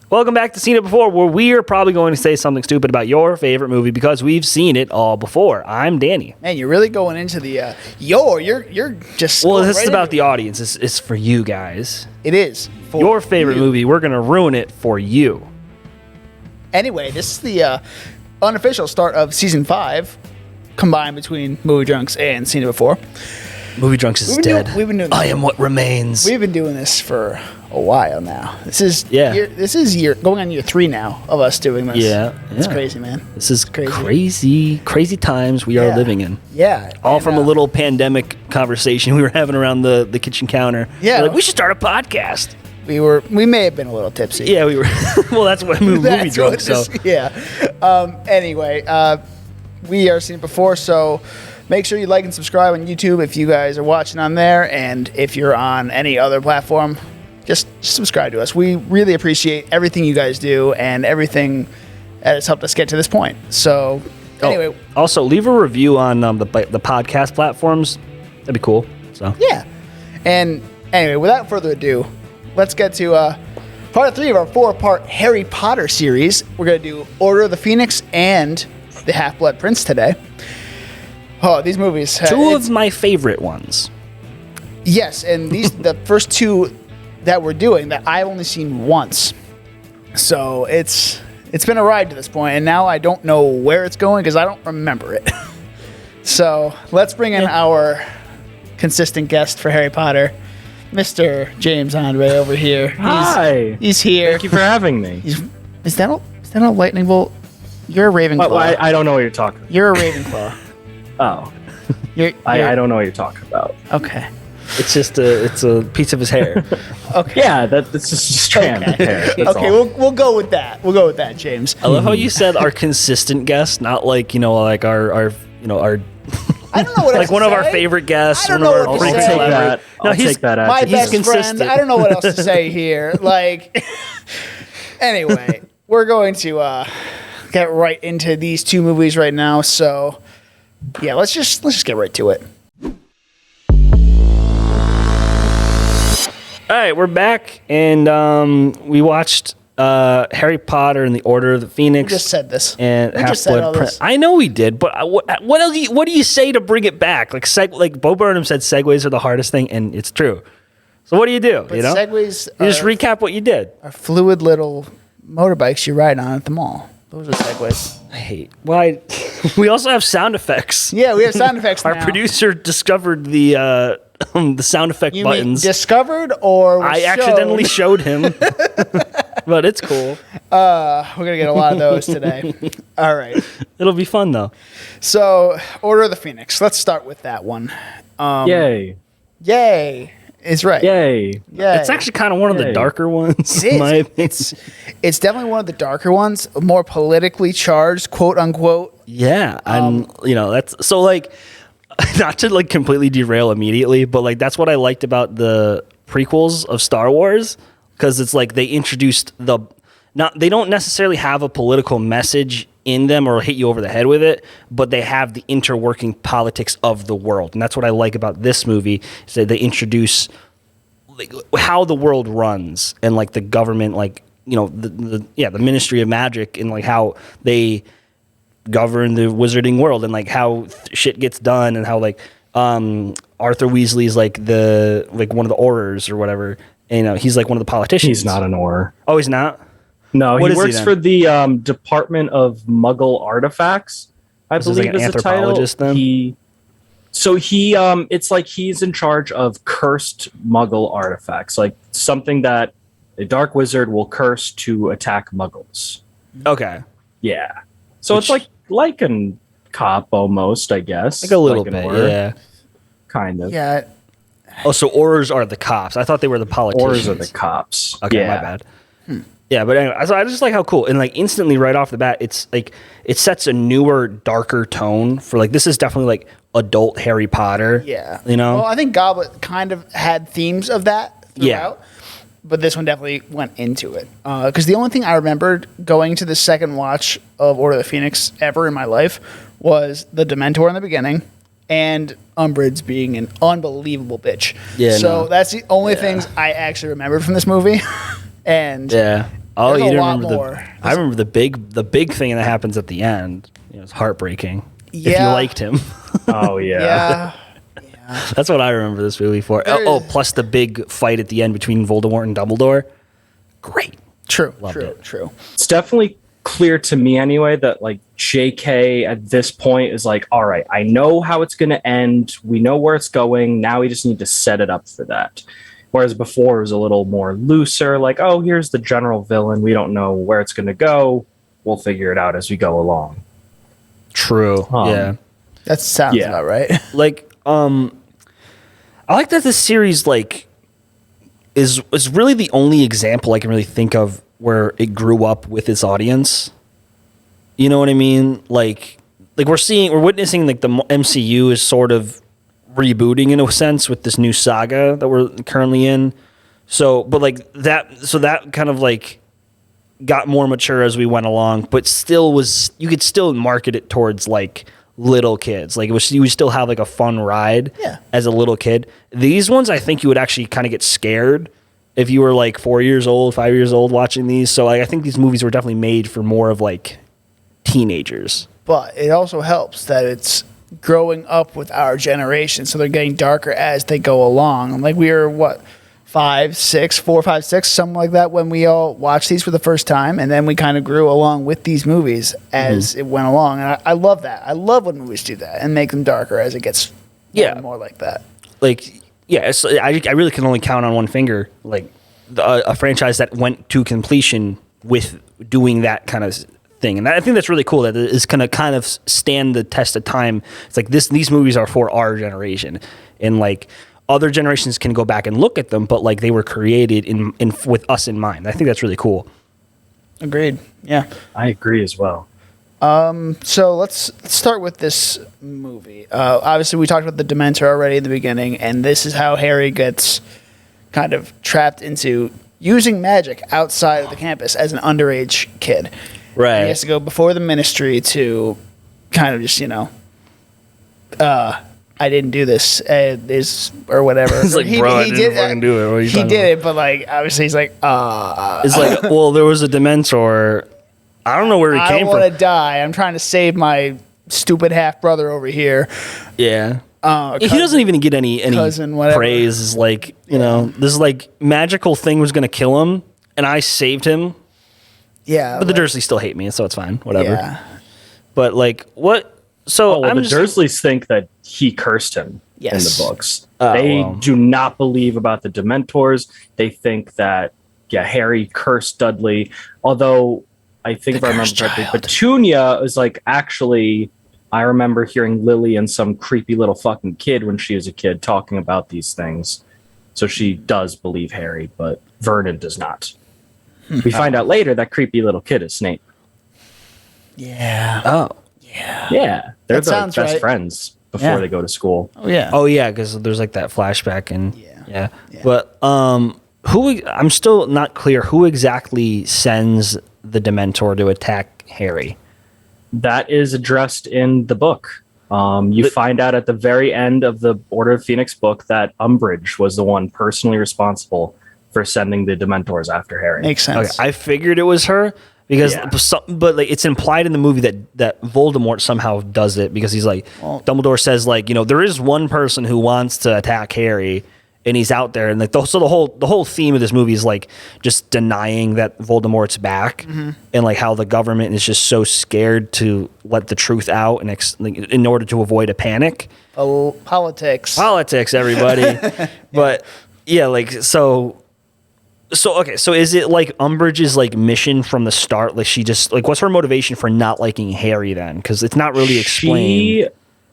Welcome back to Seen It Before, where we are probably going to say something stupid about your favorite movie because we've seen it all before. I'm Danny. Man, you're really going into the you're just well. This is about the audience. It's for you guys. It is for your favorite movie. We're gonna ruin it for you. Anyway, this is the unofficial start of season 5, combined between Movie Drunks and Seen It Before. Movie Drunks is dead. We've been doing this. I am what remains. We've been doing this for a while now. This is going on year 3 now of us doing this. Yeah. It's crazy, man. This is crazy times we are living in. Yeah. All from a little pandemic conversation we were having around the kitchen counter. Yeah. We're like, we should start a podcast. We may have been a little tipsy. Yeah, we were. Well, that's what movie drunk. So yeah. Anyway, we are Seen It Before, so make sure you like and subscribe on YouTube if you guys are watching on there, and if you're on any other platform, just subscribe to us. We really appreciate everything you guys do and everything that has helped us get to this point. So anyway, also leave a review on the podcast platforms. That'd be cool. So yeah. And anyway, without further ado, let's get to part 3 of our 4-part Harry Potter series. We're going to do Order of the Phoenix and The Half-Blood Prince today. Oh, these movies. Two of my favorite ones. Yes, and these the first 2 that we're doing that I've only seen once. So it's been a ride to this point, and now I don't know where it's going because I don't remember it. So let's bring in our consistent guest for Harry Potter, Mr. James Andre over here. Hi. He's here. Thank you for having me. Is that a lightning bolt? You're a Ravenclaw. I don't know what you're talking about. You're a Ravenclaw. Oh. I don't know what you're talking about. Okay. It's just a piece of his hair. Okay. Yeah, that's just a strand of hair. That's okay, all. we'll go with that. We'll go with that, James. I love how you said our consistent guest, not like like our I don't know what else like to one say. of our favorite guests. I don't One know of our what to frequent say. collaborators. I'll take that. My He's best consistent. friend. I don't know what else to say here. Like, anyway, we're going to get right into these 2 movies right now. So, yeah, let's just get right to it. All right, we're back, and we watched Harry Potter and the Order of the Phoenix. We just said this. And We just said all Half-Blood this. Prince. I know we did, but what else? What do you say to bring it back? Like Bo Burnham said, segues are the hardest thing, and it's true. So what do? But You know, segues you just recap what you did. are fluid little motorbikes you ride on at the mall. Those are segues. I hate. Why? We also have sound effects. Yeah, we have sound effects Our now. producer discovered the sound effect You mean buttons. discovered or was I shown? accidentally showed him, but it's cool. We're going to get a lot of those today. All right. It'll be fun though. So, Order of the Phoenix. Let's start with that one. Yay. Yay. Is right. Yay. Yay. It's actually kind of one of the Yay. darker ones. It in my is. opinion. It's definitely one of the darker ones, more politically charged, quote unquote. Yeah, and that's so like, not to like completely derail immediately, but like that's what I liked about the prequels of Star Wars, because it's like they introduced they don't necessarily have a political message in them or hit you over the head with it, but they have the interworking politics of the world, and that's what I like about this movie is that they introduce like how the world runs and like the government, like the Ministry of Magic, and like how they govern the wizarding world, and like how shit gets done, and how like Arthur Weasley's like one of the Aurors or whatever. And, he's like one of the politicians. He's not an Auror. Oh, he's not? No, What he is works then? for the Department of Muggle Artifacts, I So he's like believe an is the title. anthropologist then? It's like he's in charge of cursed Muggle artifacts, like something that a dark wizard will curse to attack Muggles. Okay. Yeah. So it's like a cop almost, I guess. Like a little an bit, Auror, yeah. kind of. Yeah. Oh, so Aurors are the cops. I thought they were the politicians. Aurors are the cops. Okay, yeah. my bad. Yeah, but anyway, so I just like how cool, and like instantly right off the bat, it's like it sets a newer, darker tone for like this is definitely like adult Harry Potter. Yeah. Well, I think Goblet kind of had themes of that throughout. But this one definitely went into it. Because the only thing I remembered going to the second watch of Order of the Phoenix ever in my life was the Dementor in the beginning and Umbridge being an unbelievable bitch. Yeah, So no. that's the only things I actually remembered from this movie. And Oh, There's you a don't lot remember more. I remember the big thing that happens at the end. It's heartbreaking. If you Yeah. liked him. Oh Yeah. That's what I remember this movie for. There Oh, is- plus the big fight at the end between Voldemort and Dumbledore. Great. True. Loved true. it. True. It's definitely clear to me anyway that like JK at this point is like, all right, I know how it's going to end. We know where it's going. Now we just need to set it up for that. Whereas before it was a little more looser, like, oh, here's the general villain. We don't know where it's going to go. We'll figure it out as we go along. True. Yeah. That sounds Yeah. about right. Like, I like that this series like is really the only example I can really think of where it grew up with its audience. You know what I mean? Like we're witnessing like the MCU is sort of rebooting in a sense with this new saga that we're currently in. So, but like that kind of like got more mature as we went along, but still you could still market it towards like little kids. Like you would still have like a fun ride as a little kid. These ones, I think you would actually kind of get scared if you were like 4 years old, 5 years old watching these. So like, I think these movies were definitely made for more of like teenagers. But it also helps that it's growing up with our generation, so they're getting darker as they go along. Like we were what, 4, 5, 6, something like that when we all watched these for the first time, and then we kind of grew along with these movies as it went along. And I love that. I love when movies do that and make them darker as it gets more and more like that. Like, yeah, I really can only count on one finger like a franchise that went to completion with doing that kind of thing. And I think that's really cool that it's going to kind of stand the test of time. It's like these movies are for our generation, and like other generations can go back and look at them, but like they were created in with us in mind. I think that's really cool. Agreed. Yeah. I agree as well. So let's start with this movie. Obviously, we talked about the Dementor already in the beginning, and this is how Harry gets kind of trapped into using magic outside of the campus as an underage kid. Right. And he has to go before the ministry to kind of just, I didn't do this, or whatever. It's like, bro, I didn't fucking do it. What are you he talking did about? it, but like obviously he's like, It's like, well, there was a Dementor. I don't know where he I came want to from. die. I'm trying to save my stupid half brother over here. Yeah. He Cousin- doesn't even get any cousin, whatever. praise. It's like, this like magical thing was going to kill him, and I saved him. Yeah, But the Dursleys still hate me, so it's fine. Whatever. Yeah. But like, what? So Oh, well, I'm the just, Dursleys think that he cursed him in Yes. the books. Oh, They well. do not believe about the Dementors. They think that, Harry cursed Dudley. Although, I think if I remember cursed correctly, child. Petunia is like, actually, I remember hearing Lily and some creepy little fucking kid when she was a kid talking about these things. So she does believe Harry, but Vernon does not. We find out later that creepy little kid is Snape. Yeah. Oh. Yeah, they're That the sounds best right. friends before Yeah. they go to school. Oh yeah. Oh yeah, because there's like that flashback and Yeah. But I'm still not clear who exactly sends the Dementor to attack Harry. That is addressed in the book. You find out at the very end of the Order of Phoenix book that Umbridge was the one personally responsible for sending the Dementors after Harry. Makes Okay, sense. I figured it was her because, Yeah. but like it's implied in the movie that Voldemort somehow does it because he's like Dumbledore says like there is one person who wants to attack Harry and he's out there and like so the whole theme of this movie is like just denying that Voldemort's back and like how the government is just so scared to let the truth out and like, in order to avoid a panic. Politics. Everybody. But yeah, like so okay, so is it like Umbridge's like mission from the start? Like she just like what's her motivation for not liking Harry then? Because it's not really explained. She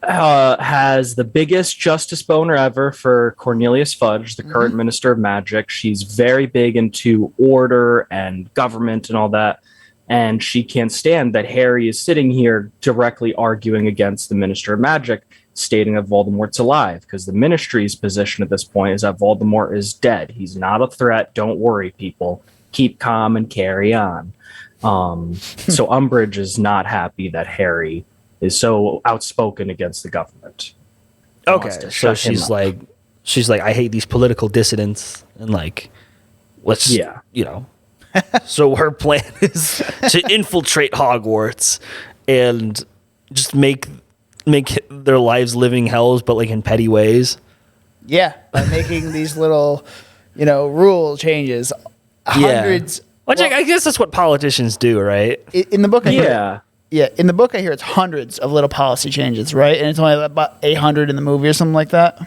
has the biggest justice boner ever for Cornelius Fudge, the current Minister of Magic. She's very big into order and government and all that. And she can't stand that Harry is sitting here directly arguing against the Minister of Magic, stating that Voldemort's alive, because the Ministry's position at this point is that Voldemort is dead. He's not a threat. Don't worry, people. Keep calm and carry on. So Umbridge is not happy that Harry is so outspoken against the government. Okay, Wants to so shut him she's like I hate these political dissidents and like let's So her plan is to infiltrate Hogwarts and just make their lives living hells, but like in petty ways. Yeah, by making these little, rule changes. Hundreds. Which I guess that's what politicians do, right? In the book, in the book, I hear it's hundreds of little policy changes, right? And it's only about 800 in the movie or something like that.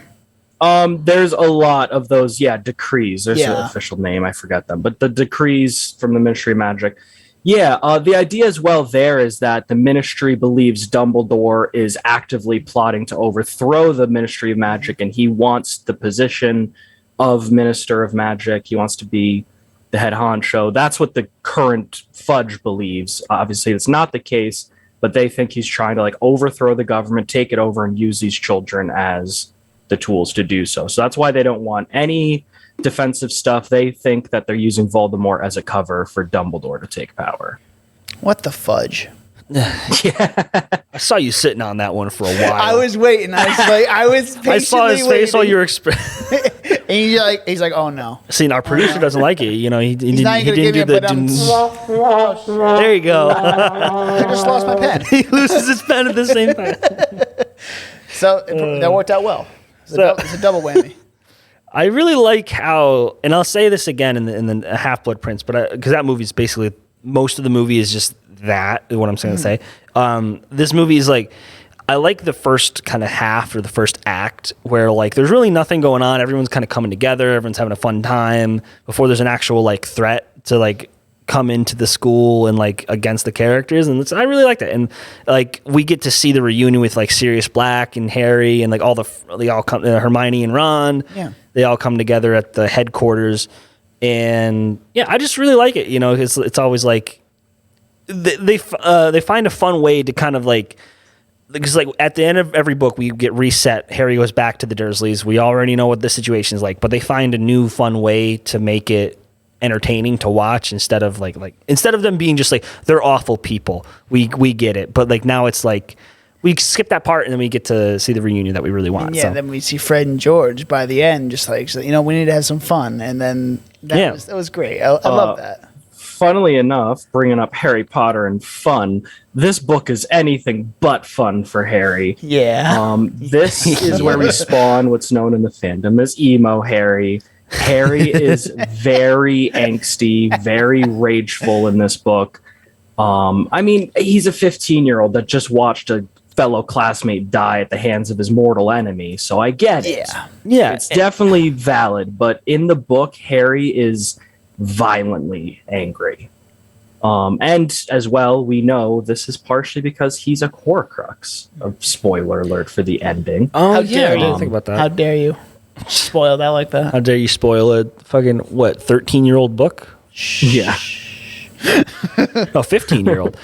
There's a lot of those, decrees. There's an official name, I forget them, but the decrees from the Ministry of Magic. The idea as well there is that the Ministry believes Dumbledore is actively plotting to overthrow the Ministry of Magic, and he wants the position of Minister of Magic. He wants to be the head honcho. That's what the current Fudge believes. Obviously, it's not the case, but they think he's trying to like overthrow the government, take it over, and use these children as the tools to do so. So that's why they don't want any defensive stuff. They think that they're using Voldemort as a cover for Dumbledore to take power. What the fudge? I saw you sitting on that one for a while. I was waiting. I was patiently I saw his face while you were and he's like, oh no. See, our producer doesn't like it. He He's not didn't give do me the. There you go. I just lost my pen. He loses his pen at the same time. So that worked out well. It's a double whammy. I really like how, and I'll say this again in the Half-Blood Prince, but because that movie is basically, most of the movie is just that, is what I'm going to say. This movie is like, I like the first kind of half or the first act where like there's really nothing going on. Everyone's kind of coming together. Everyone's having a fun time before there's an actual like threat to like come into the school and like against the characters. And I really like that. And like we get to see the reunion with like Sirius Black and Harry and like they all come, Hermione and Ron. Yeah. They all come together at the headquarters. And yeah, I just really like it. It's always like they find a fun way to kind of like, because like at the end of every book we get reset. Harry goes back to the Dursleys. We already know what the situation is like, but they find a new fun way to make it entertaining to watch instead of instead of them being just like they're awful people. We get it, but like now it's like we skip that part and then we get to see the reunion that we really want. Yeah, then we see Fred and George by the end, just like we need to have some fun, and then that was great. I love that. Funnily enough, bringing up Harry Potter and fun, this book is anything but fun for Harry. Yeah. This is where we spawn what's known in the fandom as emo Harry. Harry is very angsty, very rageful in this book. He's a 15-year-old that just watched a fellow classmate die at the hands of his mortal enemy, so I get it. Yeah. It's definitely valid, but in the book, Harry is violently angry. And as well, we know this is partially because he's a Horcrux. A spoiler alert for the ending. Oh, How dare you? I didn't think about that. How dare you spoil that like that? How dare you spoil a fucking 13-year-old book? Yeah. No, 15-year-old.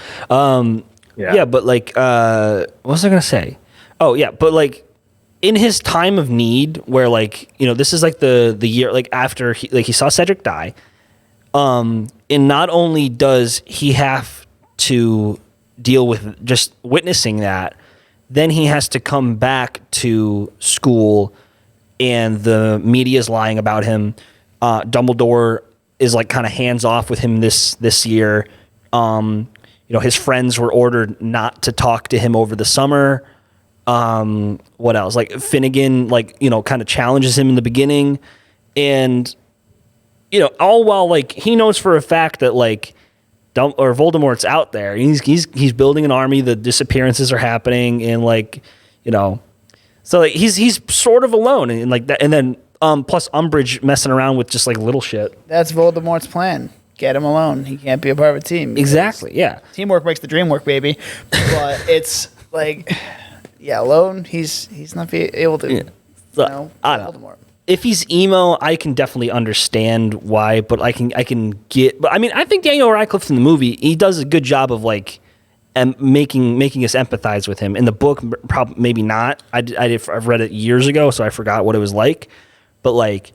Yeah, but like, what was I gonna say? Oh yeah, but like, in his time of need, where like this is like the year like after he saw Cedric die. And not only does he have to deal with just witnessing that, then he has to come back to school and the media is lying about him. Dumbledore is like kind of hands off with him this year. His friends were ordered not to talk to him over the summer. What else? Like Finnegan, kind of challenges him in the beginning, and all while like he knows for a fact that like Voldemort's out there. He's building an army. The disappearances are happening, and so like he's sort of alone, and like that, and then plus Umbridge messing around with just like little shit. That's Voldemort's plan. Get him alone. He can't be a part of a team. Exactly. Yeah. Teamwork makes the dream work, baby. But it's like, alone. He's not able to. Yeah. I don't know. If he's emo, I can definitely understand why, but I can get. But I mean, I think Daniel Radcliffe in the movie, he does a good job of like, making us empathize with him. In the book, probably maybe not. I've read it years ago, so I forgot what it was like. But like,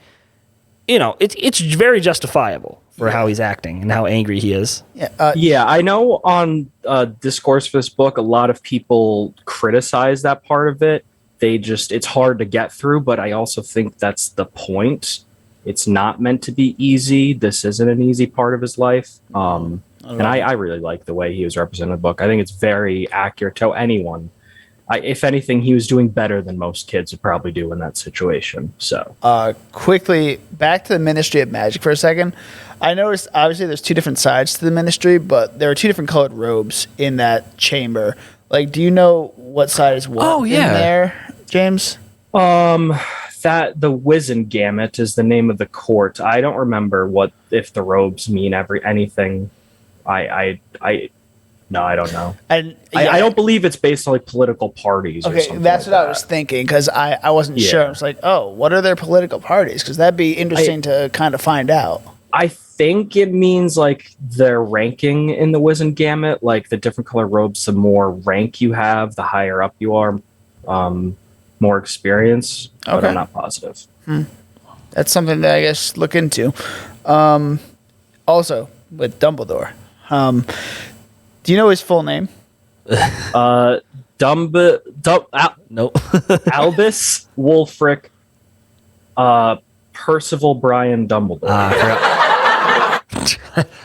it's very justifiable for how he's acting and how angry he is. Yeah, I know on Discourse for this book, a lot of people criticize that part of it. It's hard to get through, but I also think that's the point. It's not meant to be easy. This isn't an easy part of his life. And I really like the way he was represented in the book. I think it's very accurate to anyone. If anything, he was doing better than most kids would probably do in that situation. So, quickly back to the Ministry of Magic for a second. I noticed obviously there's two different sides to the Ministry, but there are two different colored robes in that chamber. Like, do you know what side is what in there, James? That the Wizengamot is the name of the court. I don't remember if the robes mean anything. No, I don't know. And I don't believe it's based on like political parties. Okay, or something that's like what I was thinking because I wasn't sure. I was like, oh, what are their political parties? Because that'd be interesting to kind of find out. I think it means like their ranking in the Wizengamot, like the different color robes, the more rank you have, the higher up you are, more experience. Okay. But I'm not positive. That's something that I guess look into. Also, with Dumbledore, do you know his full name? Nope. Albus Wulfric Percival Brian Dumbledore.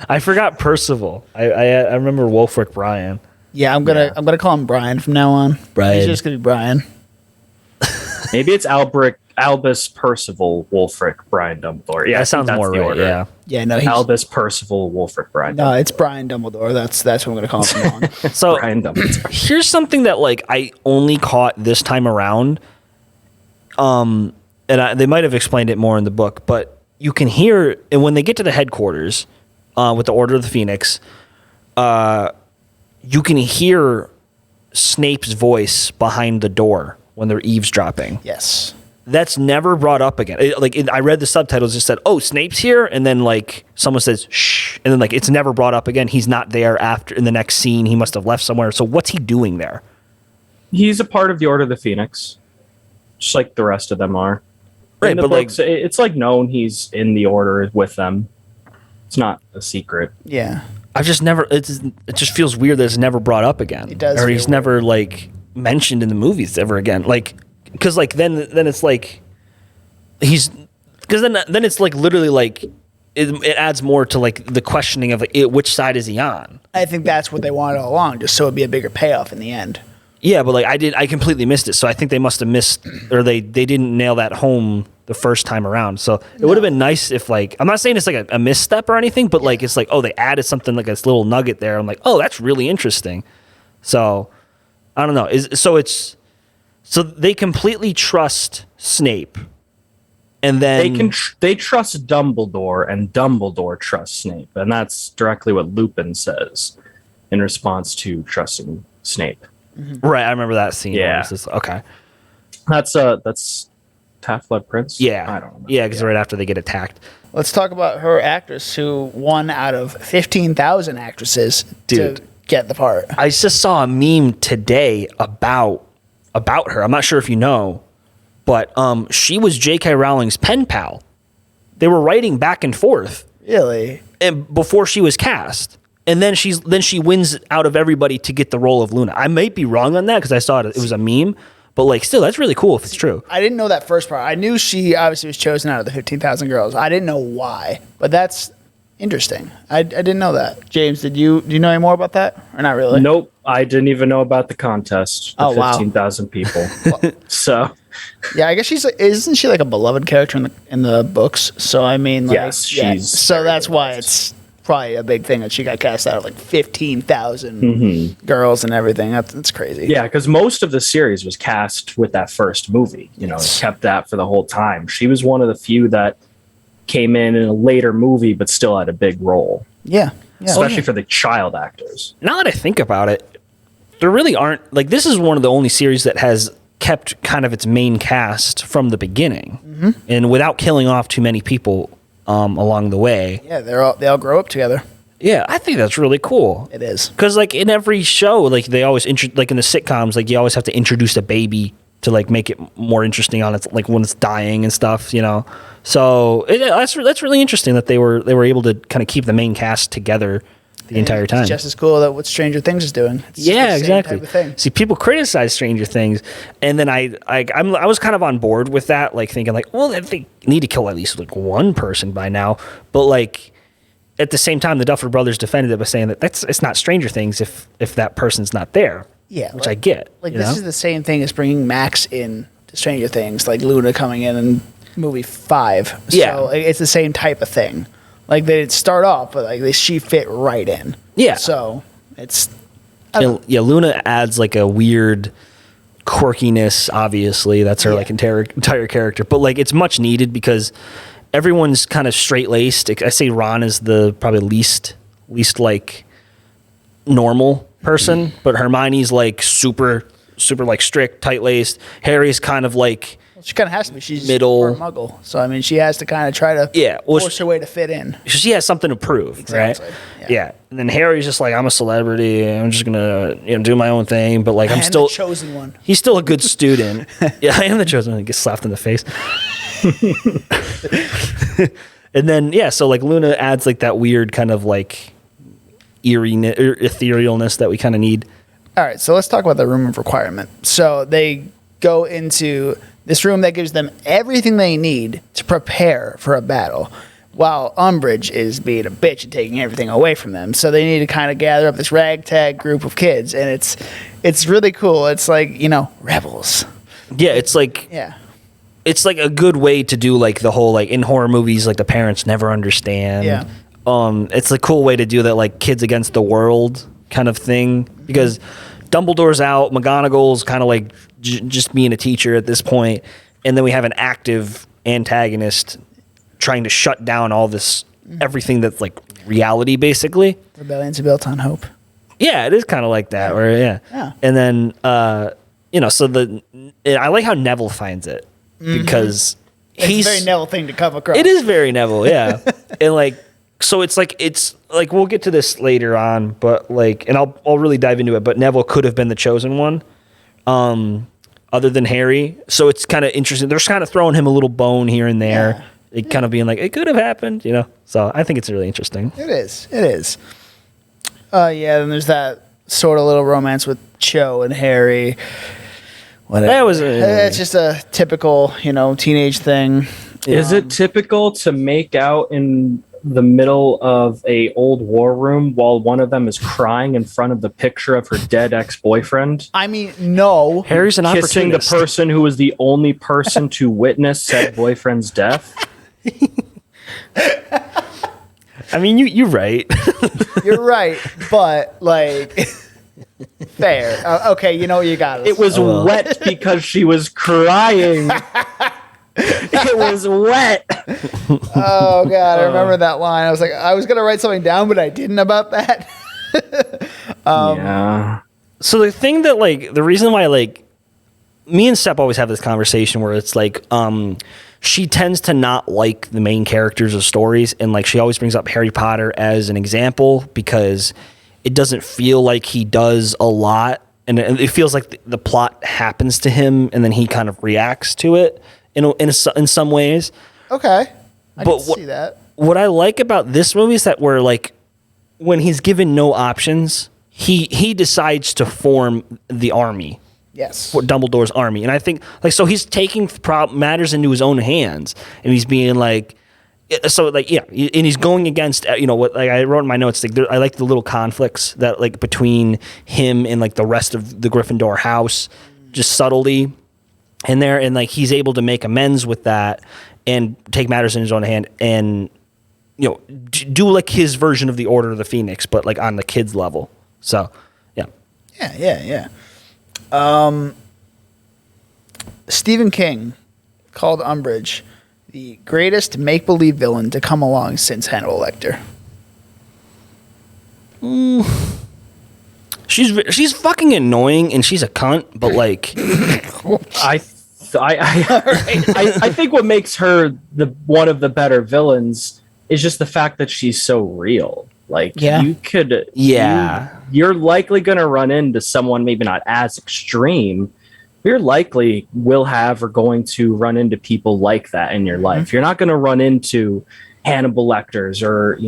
I forgot Percival. I remember Wulfric Brian. Yeah, I'm gonna call him Brian from now on. Brian. He's just gonna be Brian. Maybe it's Albus Percival Wulfric Brian Dumbledore. Yeah, that sounds more right. Order. Yeah. Yeah, no. Albus Percival Wulfric Brian. No, it's Brian Dumbledore. That's what I'm gonna call him from now on. So Brian Dumbledore. Here's something that like I only caught this time around. And they might have explained it more in the book, but you can hear, and when they get to the headquarters with the Order of the Phoenix, you can hear Snape's voice behind the door when they're eavesdropping. Yes. That's never brought up again. I read the subtitles, just said, "Oh, Snape's here," and then like someone says, "Shh," and then like it's never brought up again. He's not there after in the next scene. He must have left somewhere. So what's he doing there? He's a part of the Order of the Phoenix, just like the rest of them are. Right, but books, like it's like known he's in the Order with them. It's not a secret. Yeah. I've just never. It just feels weird that it's never brought up again. It does, or he's never like mentioned in the movies ever again. Like, because like then it's like he's because then it's like literally like it adds more to like the questioning of like which side is he on. I think that's what they wanted all along, just so it'd be a bigger payoff in the end. Yeah, but like I completely missed it. So I think they must have missed, or they didn't nail that home the first time around. So it would have been nice if like, I'm not saying it's like a misstep or anything, but like it's like, oh, they added something like this little nugget there. I'm like, oh, that's really interesting. So I don't know. So they completely trust Snape, and then they trust Dumbledore, and Dumbledore trusts Snape, and that's directly what Lupin says in response to trusting Snape. Mm-hmm. Right, I remember that scene. Yeah. Okay. That's Half-Blood Prince? Yeah. I don't remember. Yeah, because right after they get attacked. Let's talk about her actress who won out of 15,000 actresses to get the part. I just saw a meme today about her. I'm not sure if you know, but she was J.K. Rowling's pen pal. They were writing back and forth. Really? And before she was cast. And then she wins out of everybody to get the role of Luna. I might be wrong on that because I saw it was a meme, but like still, that's really cool if it's true. I didn't know that first part. I knew she obviously was chosen out of the 15,000 girls. I didn't know why, but that's interesting. I didn't know that. James, do you know any more about that or not really? Nope, I didn't even know about the contest. The 15,000 people. So yeah, I guess isn't she like a beloved character in the books? So I mean, like, yes, she's so that's why it's probably a big thing that she got cast out of like 15,000 girls and everything. That's crazy. Yeah, because most of the series was cast with that first movie. Kept that for the whole time. She was one of the few that came in a later movie, but still had a big role. Yeah. Especially for the child actors. Now that I think about it, there really aren't, like, this is one of the only series that has kept kind of its main cast from the beginning, and without killing off too many people along the way. Yeah, they all grow up together. Yeah, I think that's really cool. It is. Because like in every show, like they always like in the sitcoms, like you always have to introduce a baby to like make it more interesting on its like when it's dying and stuff, So that's really interesting that they were able to kind of keep the main cast together the entire time. It's just as cool that what Stranger Things is doing. It's Yeah, the same exactly. type of thing. See, people criticize Stranger Things, and then I was kind of on board with that, like thinking like, well, they need to kill at least like one person by now. But like at the same time, the Duffer Brothers defended it by saying that it's not Stranger Things if that person's not there. Yeah, which I get. Like this is the same thing as bringing Max in to Stranger Things, like Luna coming in movie 5. Yeah. So it's the same type of thing. Like they didn't start off, but like she fit right in. Yeah. So it's yeah. Luna adds like a weird quirkiness. Obviously, that's her like entire character, but like it's much needed because everyone's kind of straight laced. I say Ron is the probably least like normal person, but Hermione's like super like strict, tight laced. Harry's kind of like. She kind of has to be. She's middle part Muggle, so I mean, she has to kind of try to force her way to fit in. She has something to prove, Exactly. right? Yeah. And then Harry's just like, I'm a celebrity. I'm just gonna do my own thing. But like, I'm still the chosen one. He's still a good student. Yeah, I am the chosen one. He gets slapped in the face. And then so like Luna adds like that weird kind of like eeriness or etherealness that we kind of need. All right, so let's talk about the room of requirement. So they go into this room that gives them everything they need to prepare for a battle, while Umbridge is being a bitch and taking everything away from them. So they need to kind of gather up this ragtag group of kids, and it's really cool. It's like, rebels. Yeah, it's like it's like a good way to do like the whole like in horror movies like the parents never understand. Yeah. It's a cool way to do that, like kids against the world kind of thing, because Dumbledore's out, McGonagall's kind of like just being a teacher at this point, and then we have an active antagonist trying to shut down all this everything that's like reality basically. Rebellions are built on hope. Yeah, it is kind of like that. Where Yeah. And then so I like how Neville finds it because It's a very Neville thing to come across. It is very Neville, yeah. And like, so it's like we'll get to this later on, but like, and I'll really dive into it. But Neville could have been the chosen one, other than Harry. So it's kind of interesting. They're kind of throwing him a little bone here and there, kind of being like, it could have happened, So I think it's really interesting. It is. Then there's that sort of little romance with Cho and Harry. Whatever. That was it's just a typical, teenage thing. Is it typical to make out in the middle of a old war room while one of them is crying in front of the picture of her dead ex-boyfriend? I mean, no. Harry's an Kissing the opportunist. person who was the only person to witness said boyfriend's death? I mean, you're right. You're right, but like, fair. Okay, you got it. It was wet because she was crying. It was wet. Oh God, I remember that line. I was like, I was gonna write something down, but I didn't about that. Yeah. So the thing that like the reason why like me and Sepp always have this conversation where it's like she tends to not like the main characters of stories, and like she always brings up Harry Potter as an example because it doesn't feel like he does a lot, and it feels like the plot happens to him and then he kind of reacts to it in some ways. Okay, I But can see that. What I like about this movie is that we're like, when he's given no options, he decides to form the army. Yes. For Dumbledore's army. And I think like, so he's taking matters into his own hands, and he's being like, so like, yeah, and he's going against, what, like I wrote in my notes, like I like the little conflicts that like between him and like the rest of the Gryffindor house, just subtly in there. And like, he's able to make amends with that and take matters in his own hand and, do like his version of the Order of the Phoenix, but like on the kids level. So, yeah. Yeah. Stephen King called Umbridge the greatest make-believe villain to come along since Hannibal Lecter. She's fucking annoying and she's a cunt, but like, I think what makes her one of the better villains is just the fact that she's so real. Like, you could, you're likely going to run into someone maybe not as extreme. You're likely will have or going to run into people like that in your life. You're not going to run into Hannibal Lecters or,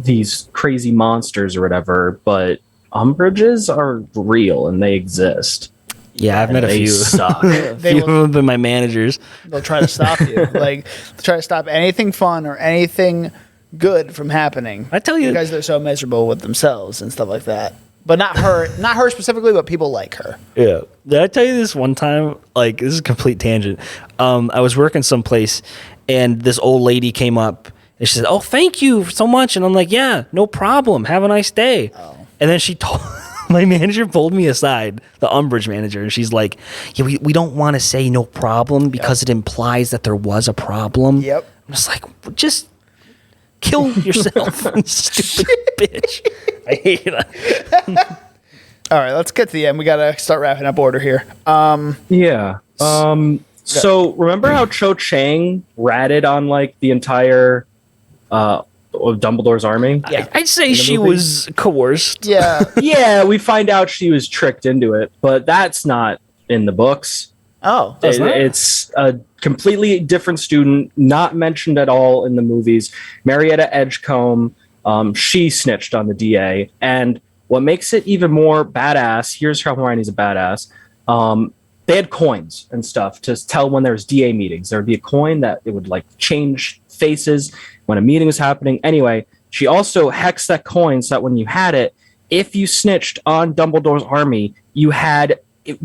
these crazy monsters or whatever, but Umbridges are real and they exist. Yeah, I've met a They few. suck. A few of them have been my managers. They'll try to stop you. Like, try to stop anything fun or anything good from happening. I tell you, because they're so miserable with themselves and stuff like that. But not her specifically, but people like her. Yeah. Did I tell you this one time? Like, this is a complete tangent. I was working someplace, and this old lady came up, and she said, "Oh, thank you so much." And I'm like, "Yeah, no problem. Have a nice day." Oh. And then she told my manager pulled me aside, the Umbridge manager, and she's like, "Yeah, we don't want to say no problem because it implies that there was a problem." Yep. I'm just like, just kill yourself, stupid bitch. I hate it. All right, let's get to the end. We got to start wrapping up order here. Yeah. So remember how Cho Chang ratted on like the entire of Dumbledore's army? Yeah. I'd say she movie? was coerced. Yeah. Yeah, we find out she was tricked into it, but that's not in the books. Oh. It's a completely different student, not mentioned at all in the movies. Marietta Edgecombe, she snitched on the DA, and what makes it even more badass, here's how Hermione's a badass. They had coins and stuff to tell when there's DA meetings. There would be a coin that it would like change faces when a meeting was happening. Anyway, she also hexed that coin so that when you had it, if you snitched on Dumbledore's army, you had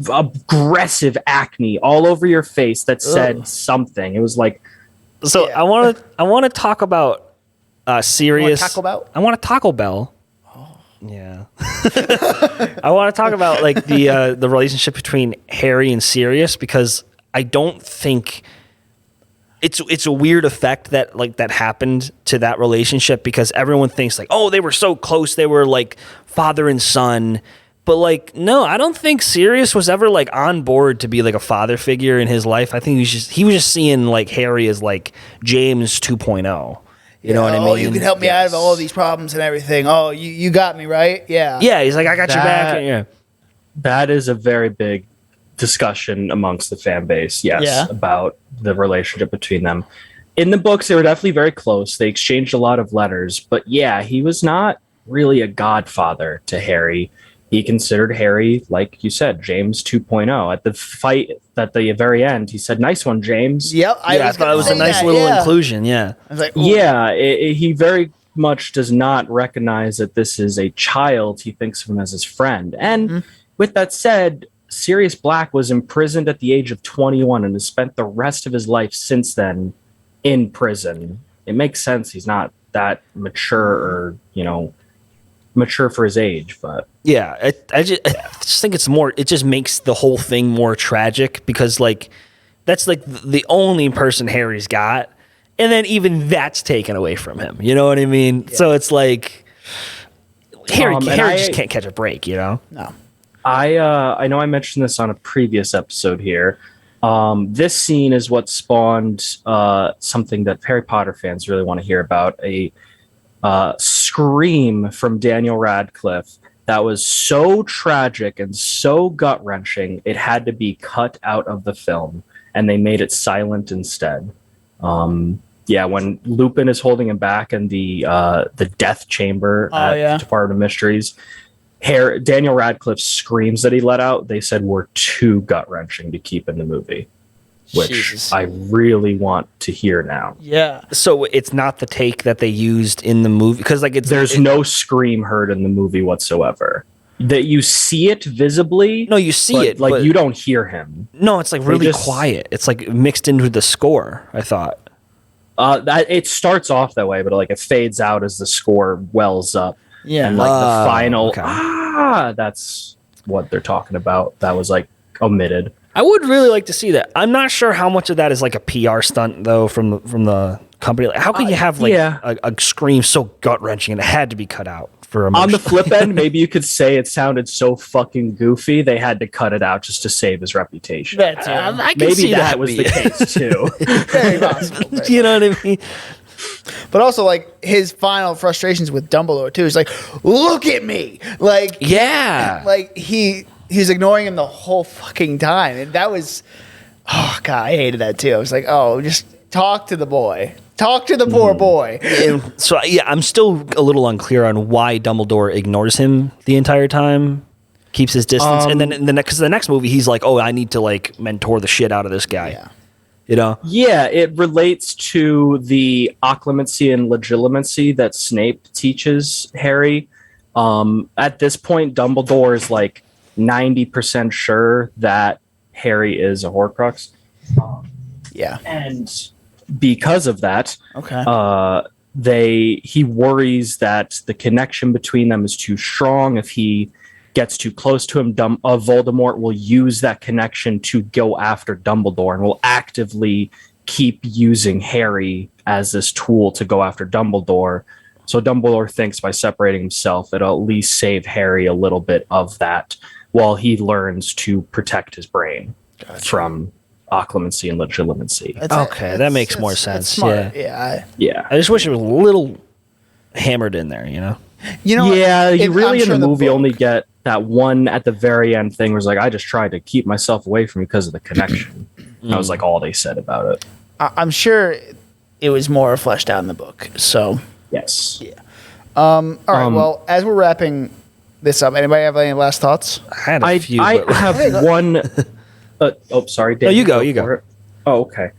aggressive acne all over your face that said something. It was like, So Yeah. I want to talk about serious. Taco Bell? I want to Taco Bell. Yeah. I want to talk about like the relationship between Harry and Sirius, because I don't think it's a weird effect that like that happened to that relationship, because everyone thinks like, oh, they were so close, they were like father and son. But like, no, I don't think Sirius was ever like on board to be like a father figure in his life. I think he was just seeing like Harry as like James 2.0. You know what I mean? Oh, you can help me out of all these problems and everything. Oh, you got me, right? Yeah. Yeah, he's like, I got your back. That- Yeah. that is a very big discussion amongst the fan base, yes, Yeah. about the relationship between them. In the books, they were definitely very close. They exchanged a lot of letters, but yeah, he was not really a godfather to Harry. He considered Harry, like you said, James 2.0. At the fight at the very end, he said, "Nice one, James." Yep. I thought it was a nice little inclusion. Yeah. I was like, ooh. Yeah, he very much does not recognize that this is a child. He thinks of him as his friend. And with that said, Sirius Black was imprisoned at the age of 21 and has spent the rest of his life since then in prison. It makes sense he's not that mature or, mature for his age, but Yeah. I just think it's more, it just makes the whole thing more tragic, because like that's like the only person Harry's got. And then even that's taken away from him. You know what I mean? Yeah. So it's like Harry just can't catch a break, No. I know I mentioned this on a previous episode here. This scene is what spawned something that Harry Potter fans really want to hear about, a scream from Daniel Radcliffe that was so tragic and so gut-wrenching, it had to be cut out of the film, and they made it silent instead. When Lupin is holding him back in the death chamber at Department of Mysteries, Daniel Radcliffe's screams that he let out, they said were too gut-wrenching to keep in the movie, which Jesus. I really want to hear now. Yeah. So it's not the take that they used in the movie, because like there's no scream heard in the movie whatsoever. That you see it visibly. No, you see it, like you don't hear him. No, it's like really quiet. It's like mixed into the score, I thought. That it starts off that way, but like it fades out as the score wells up. Yeah. And like the final okay. That's what they're talking about. That was like omitted. I would really like to see that. I'm not sure how much of that is like a PR stunt though from the company. Like, how can you have like a scream so gut-wrenching and it had to be cut out for emotion? On the flip end, maybe you could say it sounded so fucking goofy they had to cut it out just to save his reputation. That's I can maybe see that was the case too. Very possible. You know what I mean? But also, like, his final frustrations with Dumbledore too is like, look at me, like, yeah, like he's ignoring him the whole fucking time, and that was, oh god, I hated that too. I was like, oh, just talk to the boy, Talk to the poor boy. And so yeah, I'm still a little unclear on why Dumbledore ignores him the entire time, keeps his distance, and then in the next movie he's like, "Oh, I need to like mentor the shit out of this guy." Yeah. You know? Yeah, it relates to the occlumency and legitimacy that Snape teaches Harry. At this point, Dumbledore is like 90% sure that Harry is a Horcrux. Yeah. And because of that, he worries that the connection between them is too strong. If he gets too close to him, Voldemort will use that connection to go after Dumbledore and will actively keep using Harry as this tool to go after Dumbledore. So Dumbledore thinks by separating himself, it'll at least save Harry a little bit of that while he learns to protect his brain from occlumency and legitimacy. That makes more sense. Yeah. I just wish it was a little hammered in there, you know? Yeah, you really in the movie book, only get that one at the very end thing where it's like, I just tried to keep myself away from you because of the connection. That was like all they said about it. I'm sure it was more fleshed out in the book. So yes. Yeah. All right. Well, as we're wrapping this up, anybody have any last thoughts? I had a few. I have one. Sorry. Dave, you go. Oh, okay.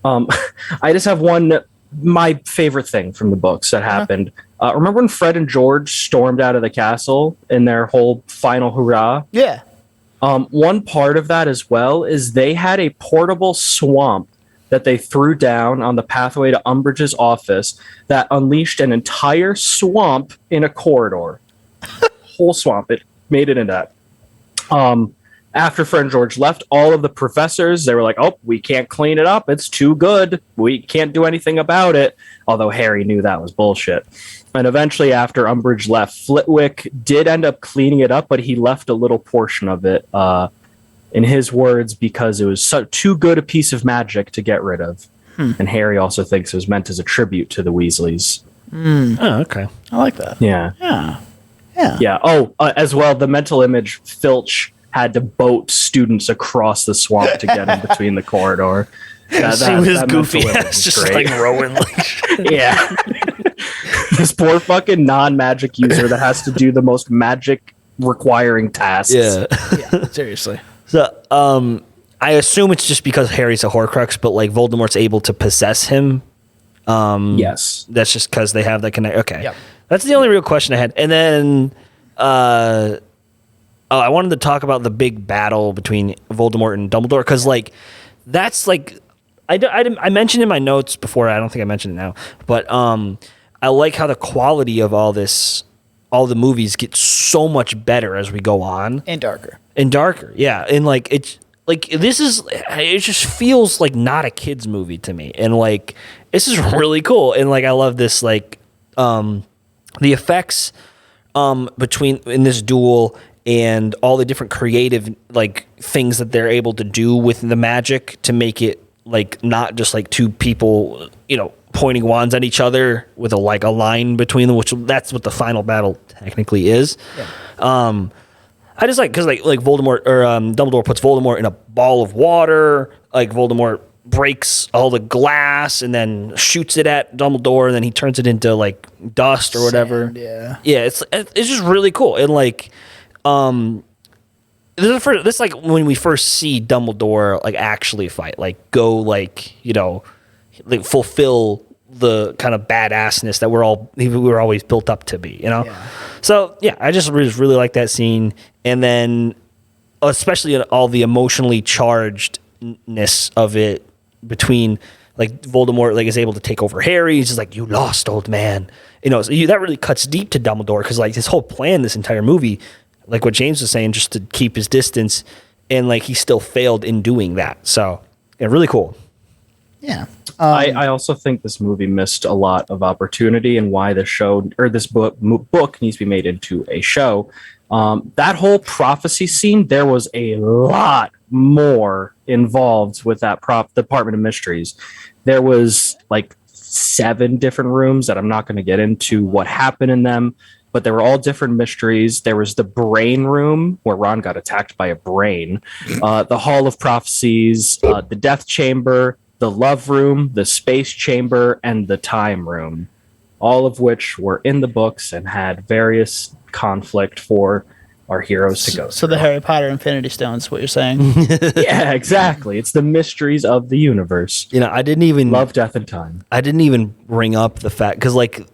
I just have one. My favorite thing from the books that happened. Remember when Fred and George stormed out of the castle in their whole final hurrah? Yeah. One part of that as well is they had a portable swamp that they threw down on the pathway to Umbridge's office that unleashed an entire swamp in a corridor. Whole swamp. It made it into that. After Fred and George left, all of the professors, they were like, oh, we can't clean it up. It's too good. We can't do anything about it. Although Harry knew that was bullshit. And eventually, after Umbridge left, Flitwick did end up cleaning it up, but he left a little portion of it, in his words, because it was too good a piece of magic to get rid of. And Harry also thinks it was meant as a tribute to the Weasleys. Oh, okay. I like that. Yeah. Yeah. Oh, as well, the mental image, Filch had to boat students across the swamp to get in between the corridor. See his goofy ass just great. like rowing like Yeah. This poor fucking non-magic user that has to do the most magic requiring tasks. Yeah. Seriously. So I assume it's just because Harry's a Horcrux, but like Voldemort's able to possess him. Yes. That's just because they have that connect. Okay. Yep. That's the only real question I had. And then I wanted to talk about the big battle between Voldemort and Dumbledore because, like, that's like I mentioned in my notes before. I don't think I mentioned it now, but I like how the quality of all the movies get so much better as we go on And darker. Yeah, and like it just feels like not a kid's movie to me, and like this is really cool, and like I love this like the effects between in this duel. And all the different creative like things that they're able to do with the magic to make it like not just like two people, you know, pointing wands at each other with a line between them, which that's what the final battle technically is. Yeah. I just like because like Voldemort or Dumbledore puts Voldemort in a ball of water. Like Voldemort breaks all the glass and then shoots it at Dumbledore, and then he turns it into like dust or whatever. Sand, yeah. It's just really cool and like. This is like when we first see Dumbledore like actually fight, like go like you know, like fulfill the kind of badassness that we were always built up to be, you know. Yeah. So yeah, I just really like that scene, and then especially all the emotionally chargedness of it between like Voldemort like is able to take over Harry. He's just like, "You lost, old man," you know. So that really cuts deep to Dumbledore because like his whole plan, this entire movie. Like what James was saying, just to keep his distance, and like he still failed in doing that. So, yeah, really cool. Yeah. I also think this movie missed a lot of opportunity and why the show or this book needs to be made into a show. That whole prophecy scene, there was a lot more involved with that Department of Mysteries. There was like 7 different rooms that I'm not going to get into what happened in them. But they were all different mysteries. There was the brain room where Ron got attacked by a brain, the Hall of Prophecies, the Death Chamber, the Love Room, the Space Chamber, and the Time Room, all of which were in the books and had various conflict for our heroes to go So the through. Harry Potter Infinity Stones, what you're saying? Yeah, exactly. It's the mysteries of the universe. You know, I didn't even Love, death, and time. I didn't even bring up the fact because like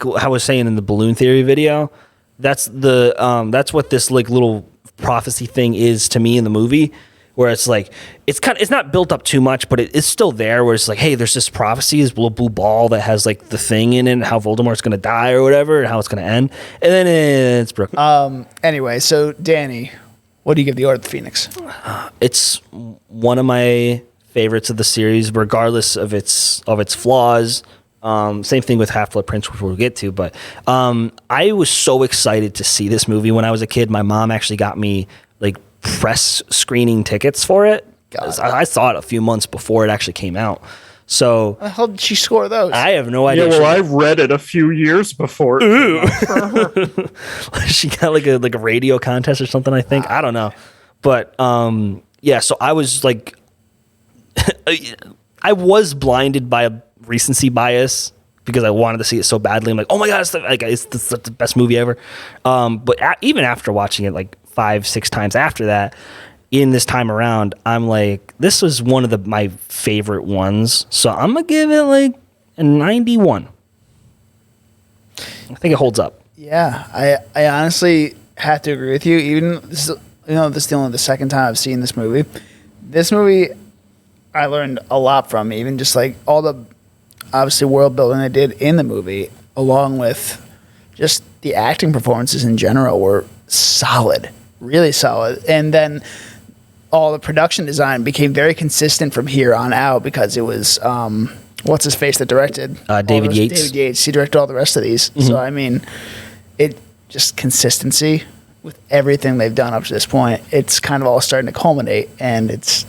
I was saying in the balloon theory video, that's that's what this like little prophecy thing is to me in the movie, where it's like it's not built up too much, but it's still there. Where it's like, hey, there's this prophecy, this little blue ball that has like the thing in it, and how Voldemort's gonna die or whatever, and how it's gonna end, and then it's broken. Anyway, so Danny, what do you give the Order of the Phoenix? It's one of my favorites of the series, regardless of its flaws. Same thing with Half-Blood Prince, which we'll get to. But I was so excited to see this movie when I was a kid. My mom actually got me like press screening tickets for it. I saw it a few months before it actually came out. So How did she score those? I have no idea. Yeah, well, I read it a few years before. She got like a radio contest or something, I think. I don't know. But yeah, so I was like I was blinded by a recency bias because I wanted to see it so badly. I'm like, oh my god, it's the best movie ever. But even after watching it like 5-6 times after that, in this time around, I'm like, this was one of my favorite ones. So I'm gonna give it like a 91. I think it holds up. Yeah, I honestly have to agree with you. Even this is only the second time I've seen this movie. This movie, I learned a lot from. Even just like all the obviously world building they did in the movie, along with just the acting performances in general were solid, really solid. And then all the production design became very consistent from here on out because it was what's his face that directed David Yates. David Yates. He directed all the rest of these. So I mean, it just consistency with everything they've done up to this point. It's kind of all starting to culminate, and it's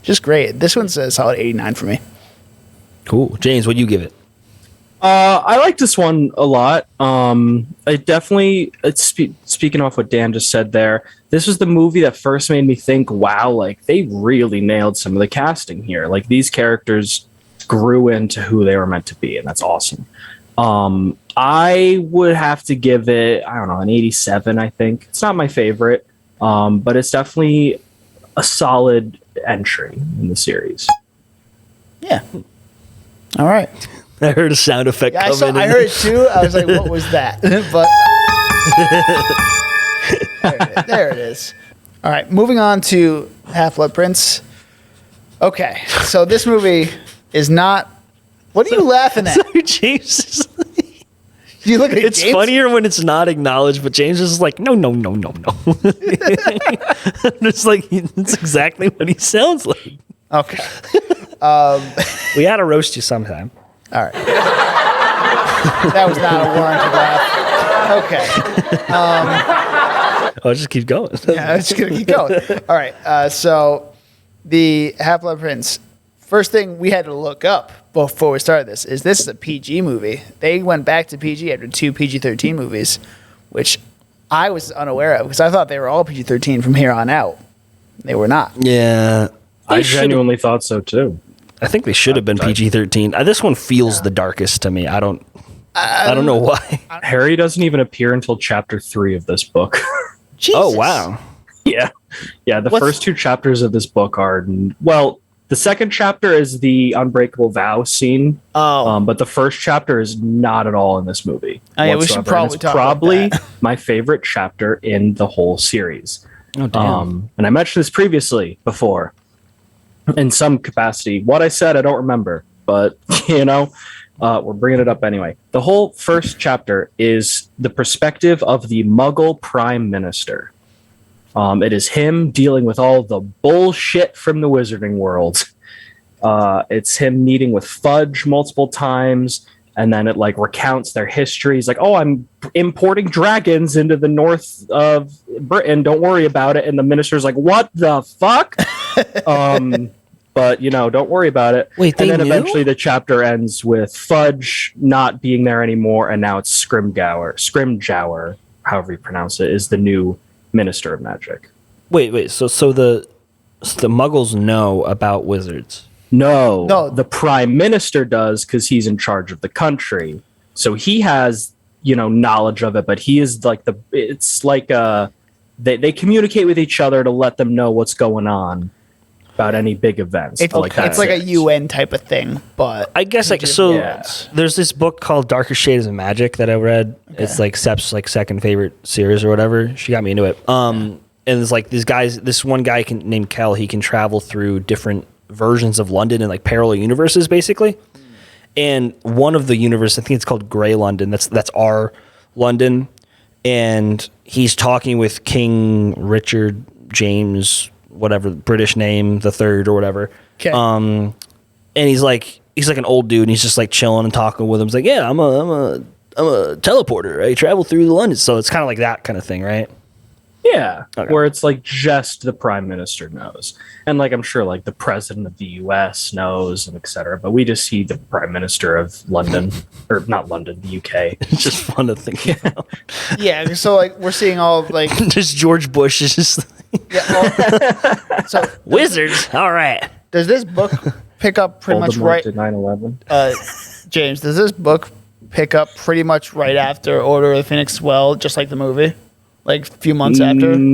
just great. This one's a solid 89 for me. Cool. James, what'd you give it? I like this one a lot. I definitely, speaking off what Dan just said there, this was the movie that first made me think, wow, like they really nailed some of the casting here. Like these characters grew into who they were meant to be, and that's awesome. I would have to give it, I don't know, an 87, I think. It's not my favorite, but it's definitely a solid entry in the series. Yeah. All right. I heard a sound effect Yeah, come in. I heard it too. I was like, what was that? But there it is. All right, moving on to Half-Blood Prince. Okay, so this movie is not. What are you laughing at? Sorry, James. You look at It's James? funnier when it's not acknowledged, but James is like, no. It's like, it's exactly what he sounds like. Okay. We had to roast you sometime. All right. That was not a warranted laugh. Okay. Oh, just keep going. Yeah, I'm just going to keep going. All right. So the Half-Blood Prince, first thing we had to look up before we started this is a PG movie. They went back to PG after 2 PG-13 movies, which I was unaware of because I thought they were all PG-13 from here on out. They were not. Yeah. I genuinely thought so too. I think they should have been PG-13. This one feels the darkest to me. I don't know why. Harry doesn't even appear until chapter 3 of this book. Jesus. Oh, wow. Yeah. The first 2 chapters of this book are, well, the second chapter is the Unbreakable Vow scene. But the first chapter is not at all in this movie. Oh, yeah, we should probably talk about that. My favorite chapter in the whole series. Oh, damn. And I mentioned this previously before in some capacity. What I said, I don't remember, but we're bringing it up anyway. The whole first chapter is the perspective of the Muggle Prime Minister. It is him dealing with all the bullshit from the wizarding world. It's him meeting with Fudge multiple times, and then it like recounts their history. He's like, oh, I'm importing dragons into the north of Britain. Don't worry about it. And the minister's like, what the fuck? But don't worry about it. Wait, and then knew? Eventually the chapter ends with Fudge not being there anymore, and now it's Scrimgeour, however you pronounce it, is the new Minister of Magic. Wait. So the Muggles know about wizards. No, the prime minister does because he's in charge of the country. So he has, knowledge of it, but he is like they communicate with each other to let them know what's going on about any big events. It's like a UN type of thing, but I guess there's this book called Darker Shades of Magic that I read. Okay. It's like Sep's like second favorite series or whatever. She got me into it. And it's like this one guy named Kel, he can travel through different versions of London and like parallel universes basically. And one of the universe, I think it's called Grey London. That's our London. And he's talking with King Richard James, whatever, British name, the third or whatever. Okay. And he's like an old dude and he's just like chilling and talking with him. He's like, yeah, I'm a teleporter. I travel through London. So it's kind of like that kind of thing, right? Yeah, okay. Where it's like just the prime minister knows. And like I'm sure like the president of the US knows and etc. But we just see the prime minister of London or not London, the UK. It's just fun to think about. Yeah, so like we're seeing all of like just George Bush is just so wizards. All right. Does this book pick up pretty much right to 9/11? James, does this book pick up pretty much right after Order of the Phoenix as well, just like the movie? Like a few months after?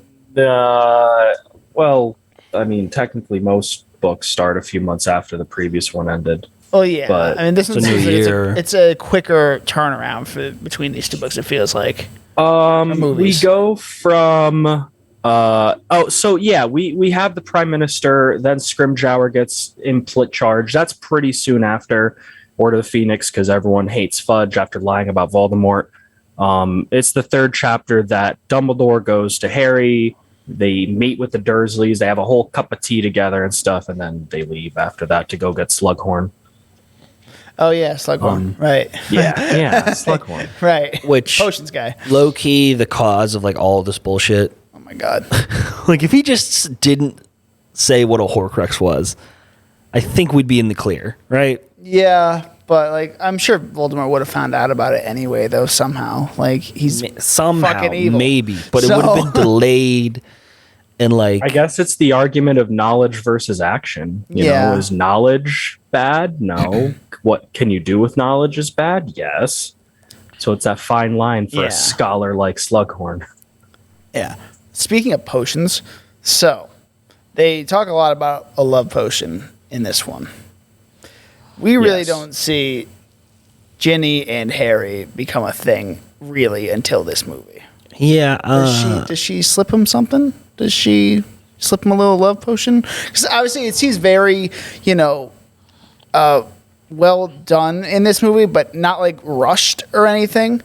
Well, I mean, technically most books start a few months after the previous one ended. Oh, yeah. But I mean, this one's a new year. It's a quicker turnaround between these two books, it feels like. We go from... we have the prime minister, then Scrimgeour gets in charge. That's pretty soon after Order of the Phoenix because everyone hates Fudge after lying about Voldemort. It's the third chapter that Dumbledore goes to Harry. They meet with the Dursleys. They have a whole cup of tea together and stuff, and then they leave after that to go get Slughorn. Oh yeah, Slughorn. Right. Yeah, Slughorn. Right. Which potions guy. Low key, the cause of like all of this bullshit. Oh my god. Like if he just didn't say what a Horcrux was, I think we'd be in the clear, right? Yeah. But like, I'm sure Voldemort would have found out about it anyway, though somehow. Like he's fucking evil. Maybe, but it would have been delayed. And like, I guess it's the argument of knowledge versus action. You know, is knowledge bad? No. What can you do with knowledge is bad? Yes. So it's that fine line for a scholar like Slughorn. Yeah. Speaking of potions, so they talk a lot about a love potion in this one. We really don't see Ginny and Harry become a thing really until this movie. Yeah. Does she slip him something? Does she slip him a little love potion? Because obviously it seems very, well done in this movie, but not like rushed or anything.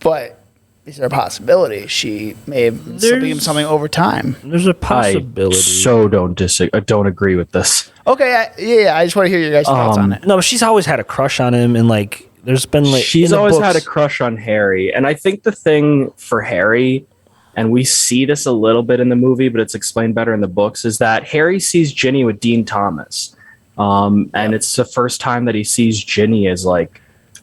But is there a possibility she may have been slipping him something over time? There's a possibility. I don't agree with this. Okay, I just want to hear your guys' thoughts on it. No, she's always had a crush on him, and like, there's been like she's always had a crush on Harry, and I think the thing for Harry, and we see this a little bit in the movie, but it's explained better in the books, is that Harry sees Ginny with Dean Thomas, and it's the first time that he sees Ginny as like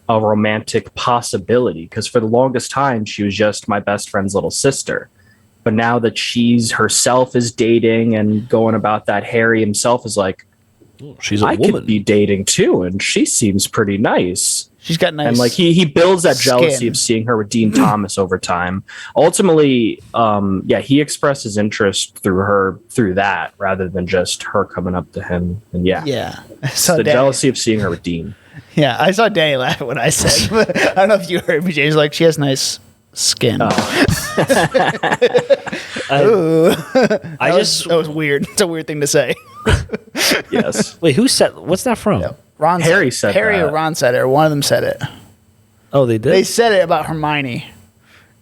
a romantic possibility, because for the longest time she was just my best friend's little sister. But now that she's herself is dating and going about that, Harry himself is like, she's a woman. I could be dating too, and she seems pretty nice. She's got nice. And like he builds that skin. jealousy of seeing her with Dean Thomas over time. Ultimately, he expresses interest through that rather than just her coming up to him. And it's the jealousy of seeing her with Dean. Yeah, I saw Danny laugh when I said, but I don't know if you heard me, James. Like, she has nice skin. That was weird. It's a weird thing to say. Yes. Wait, who said? What's that from? Yeah. Harry said Harry that. or Ron said it, or one of them said it. Oh, they did? They said it about Hermione.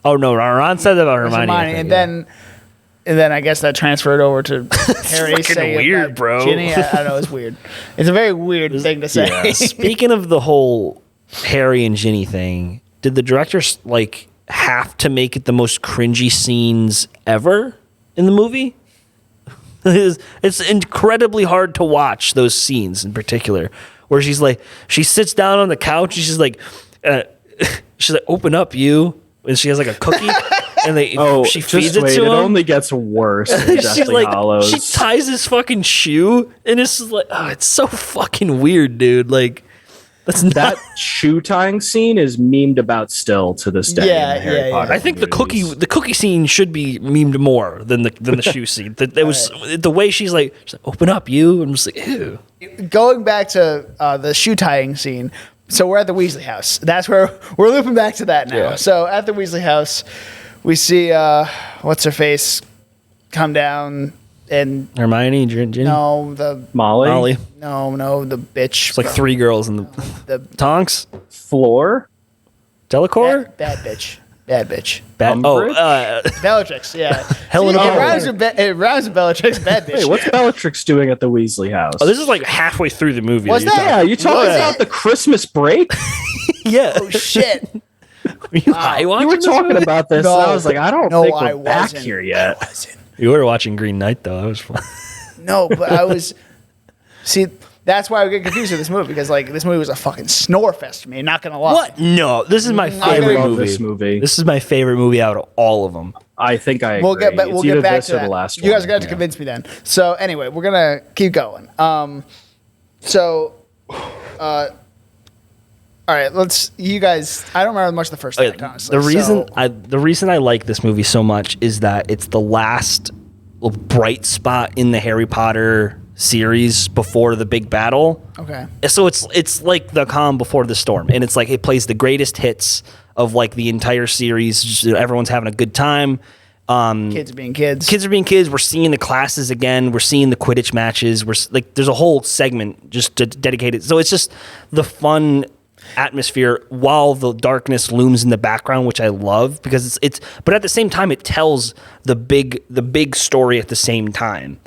Oh, no, Ron said it about Hermione. And then I guess that transferred over to Harry. It's fucking weird, bro. Ginny. I don't know, it's weird. It's a very weird thing to say. Yeah. Speaking of the whole Harry and Ginny thing, did the directors like have to make it the most cringy scenes ever in the movie? It's incredibly hard to watch those scenes in particular, where she sits down on the couch and she's like, open up, you, and she has like a cookie. and she just feeds it wait, to it him. only gets worse. in She's Deathly like, Hallows. she ties his fucking shoe, and it's just like, oh, it's so fucking weird, dude. Like, that's not. That shoe tying scene is memed about still to this day. Yeah, in the Harry yeah, Potter I think the movies. cookie scene should be memed more than the shoe scene. It was the way she's like, open up, you. I'm just like, ew. Going back to the shoe tying scene, so we're at the Weasley house. That's where we're looping back to that now. Yeah. So at the Weasley house, we see what's her face come down and Hermione, Ginny, no the Molly, no the bitch. It's like three girls in the Tonks, Floor, Delacour, bad bitch. Bad bitch. Umbridge? Bellatrix, yeah. Helena See, Bonham. it rhymes with Bellatrix, bad bitch. Wait, what's Bellatrix doing at the Weasley house? Oh, this is like halfway through the movie. Was you're that? yeah, you talking Was about it? the Christmas break? yeah. Oh, shit. Were you high watching You were this talking movie? about this, No. and I was like, I don't No, think I we're back wasn't. here yet. I wasn't. You were watching Green Knight though. That was fun. No, but I was. See, that's why I get confused with this movie, because like this movie was a fucking snore fest to me. Not gonna lie. What? No, this is my I favorite love movie. this movie. This is my favorite movie out of all of them. I think I agree. We'll get back. It's We'll either get back this to or that. the last You guys are one. gonna have to convince me then. So anyway, we're gonna keep going. So, all right. Let's. You guys. I don't remember much of the first act, honestly. The reason I like this movie so much is that it's the last bright spot in the Harry Potter series before the big battle. Okay. So it's like the calm before the storm, and it's like it plays the greatest hits of like the entire series. Just, everyone's having a good time. Kids being kids. Kids are being kids. We're seeing the classes again. We're seeing the Quidditch matches. We're like, there's a whole segment just dedicated. So it's just the fun atmosphere while the darkness looms in the background, which I love because it's. But at the same time, it tells the big story at the same time,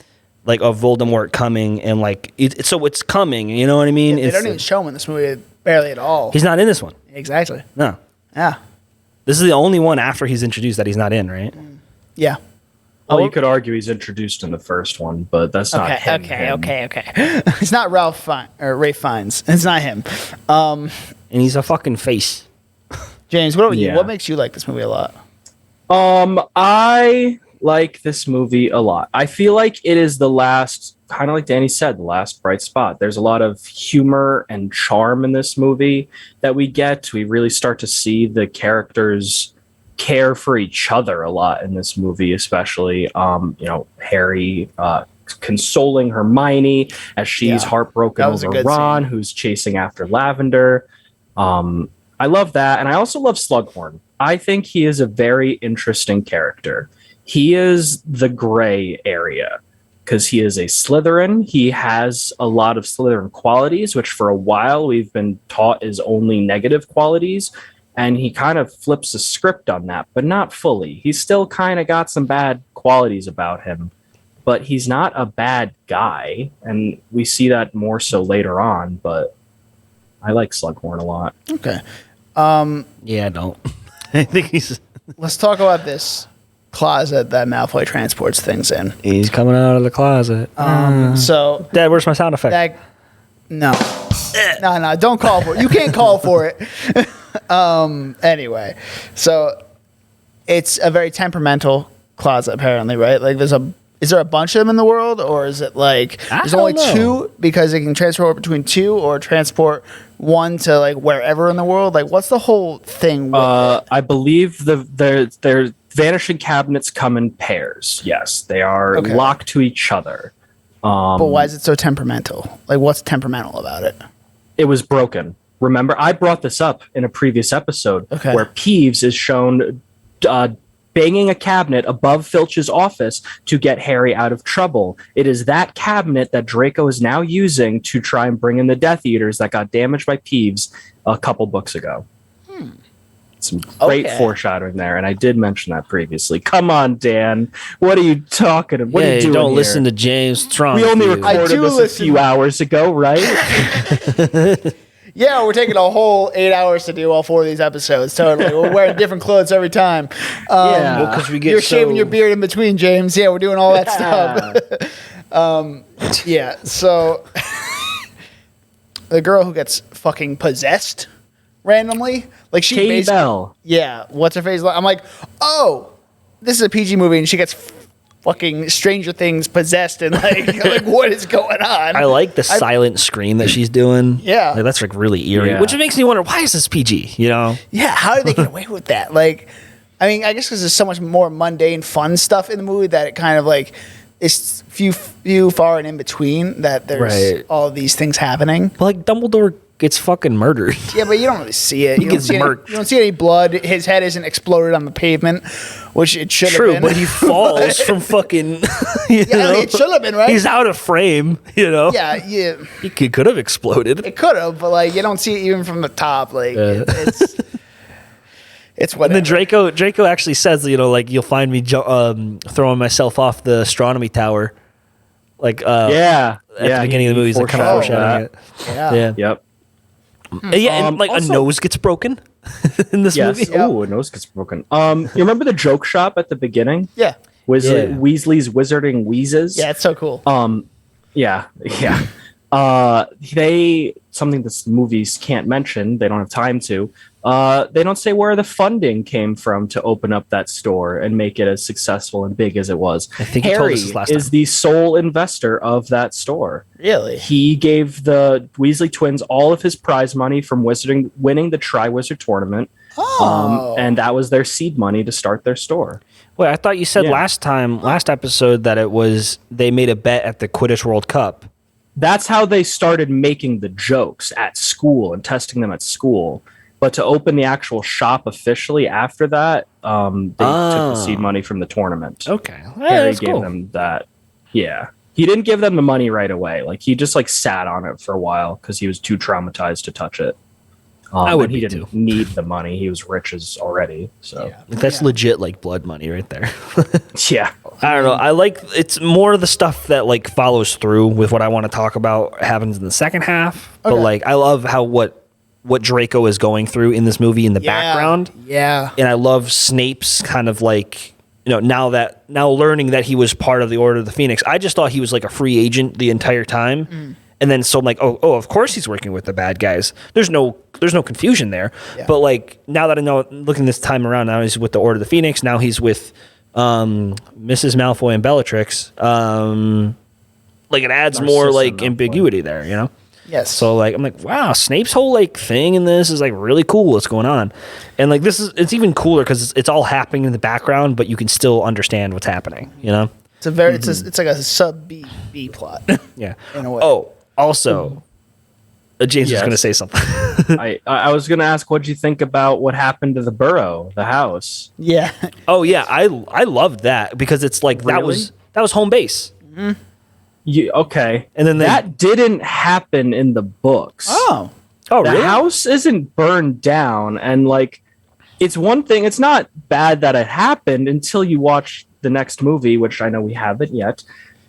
like of Voldemort coming and like so it's coming. You know what I mean? They don't even show him in this movie barely at all. He's not in this one. Exactly. No, Yeah. this is the only one after he's introduced that he's not in. Right? Yeah. Well, you could argue he's introduced in the first one, but that's not him. Okay. It's not Ralph or Ray Fiennes. It's not him. And he's a fucking face. James, what about you? Yeah. What makes you like this movie a lot? I like this movie a lot. I feel like it is the last, kind of like Danny said, the last bright spot. There's a lot of humor and charm in this movie that we get. We really start to see the characters care for each other a lot in this movie, especially Harry consoling Hermione as she's Yeah. heartbroken That was a over good Ron, who's chasing after Lavender. I love that, and I also love Slughorn. I think he is a very interesting character. He is the gray area because he is a Slytherin. He has a lot of Slytherin qualities, which for a while we've been taught is only negative qualities. And he kind of flips the script on that, but not fully. He's still kind of got some bad qualities about him, but he's not a bad guy. And we see that more so later on, but I like Slughorn a lot. Okay. Yeah, I don't. I think Let's talk about this closet that Malfoy transports things in. he's coming out of the closet. So Dad, where's my sound effect? that no, don't call for it. You can't call for it. Anyway, so it's a very temperamental closet, apparently, right? Like, is there a bunch of them in the world, or is it like there's only don't know. two because it can transport between two, or transport one to like wherever in the world? Like, what's the whole thing with it? I believe their vanishing cabinets come in pairs. Yes, they are Okay. locked to each other. But why is it so temperamental? Like, what's temperamental about it? It was broken. Remember, I brought this up in a previous episode Okay. where Peeves is shown banging a cabinet above Filch's office to get Harry out of trouble. It is that cabinet that Draco is now using to try and bring in the Death Eaters that got damaged by Peeves a couple books ago. Some great Okay. foreshadowing there, and I did mention that previously. Come on, Dan. What are you talking about? What are you doing don't here? listen to James Strong. We only for you. I recorded do this a listen. few hours ago, right? Yeah, we're taking a whole 8 hours to do all 4 of these episodes. Totally, we're wearing different clothes every time. Yeah. Well, 'cause we get You're shaving so- your beard in between, James. Yeah, we're doing all that stuff. Yeah, so the girl who gets fucking possessed randomly, like she Katie basically, Bell. yeah, what's her face? I'm like, oh, this is a PG movie and she gets fucking Stranger Things possessed and like what is going on? I like the silent scream that she's doing. Yeah. Like, that's like really eerie, which makes me wonder, why is this PG, you know? Yeah, how did they get away with that? Like, I mean, I guess because there's so much more mundane, fun stuff in the movie that it kind of like is few far and in between that there's all these things happening. But like Dumbledore gets fucking murdered. Yeah, but you don't really see it. You gets murked. You don't see any blood. His head isn't exploded on the pavement, which it should have been. True, but he falls from fucking. You know? I mean, it should have been, right? He's out of frame, you know? Yeah. He could have exploded. It could have, but like you don't see it even from the top. Like it's whatever. And then Draco actually says, you know, like you'll find me throwing myself off the astronomy tower. Like at the beginning of the movie, he's like kind of foreshadowing it. Yeah. Yep. Yeah, and like also, a nose gets broken in this movie. Yep. Oh, a nose gets broken. You remember the joke shop at the beginning? Yeah. Weasley's Wizarding Wheezes. Yeah, it's so cool. Yeah. Something that movies can't mention, they don't have time to. They don't say where the funding came from to open up that store and make it as successful and big as it was. I think Harry he told us this last time. is the sole investor of that store. Really? He gave the Weasley twins all of his prize money from winning the Triwizard Tournament. And that was their seed money to start their store. Wait, I thought you said last episode that it was they made a bet at the Quidditch World Cup. That's how they started making the jokes at school and testing them at school. But to open the actual shop officially after that, they took the seed money from the tournament. Okay. Harry gave them that. Yeah. He didn't give them the money right away. Like he just like sat on it for a while because he was too traumatized to touch it. He didn't need the money. He was rich as already. So that's legit like blood money right there. Yeah. I don't know. I like it's more of the stuff that like follows through with what I want to talk about happens in the second half. Okay. But like I love how what Draco is going through in this movie in the background. Yeah. And I love Snape's kind of like, you know, now learning that he was part of the Order of the Phoenix. I just thought he was like a free agent the entire time. Mm. And then so I'm like, oh, of course he's working with the bad guys. There's no confusion there. Yeah. But like now that I know, looking this time around, now he's with the Order of the Phoenix. Now he's with Mrs. Malfoy and Bellatrix. Like it adds more like ambiguity there, you know? Yes. So like I'm like, wow, Snape's whole like thing in this is like really cool. What's going on? And like it's even cooler because it's all happening in the background, but you can still understand what's happening. You know? It's it's like a sub B plot. Yeah. In a way. Oh. Also, James was going to say something. I was going to ask, what did you think about what happened to the burrow, the house? Yeah. Oh yeah, I loved that because it's like that was home base. Mm-hmm. Okay, and then that didn't happen in the books. Oh, really? The house isn't burned down, and like it's one thing. It's not bad that it happened until you watch the next movie, which I know we haven't yet.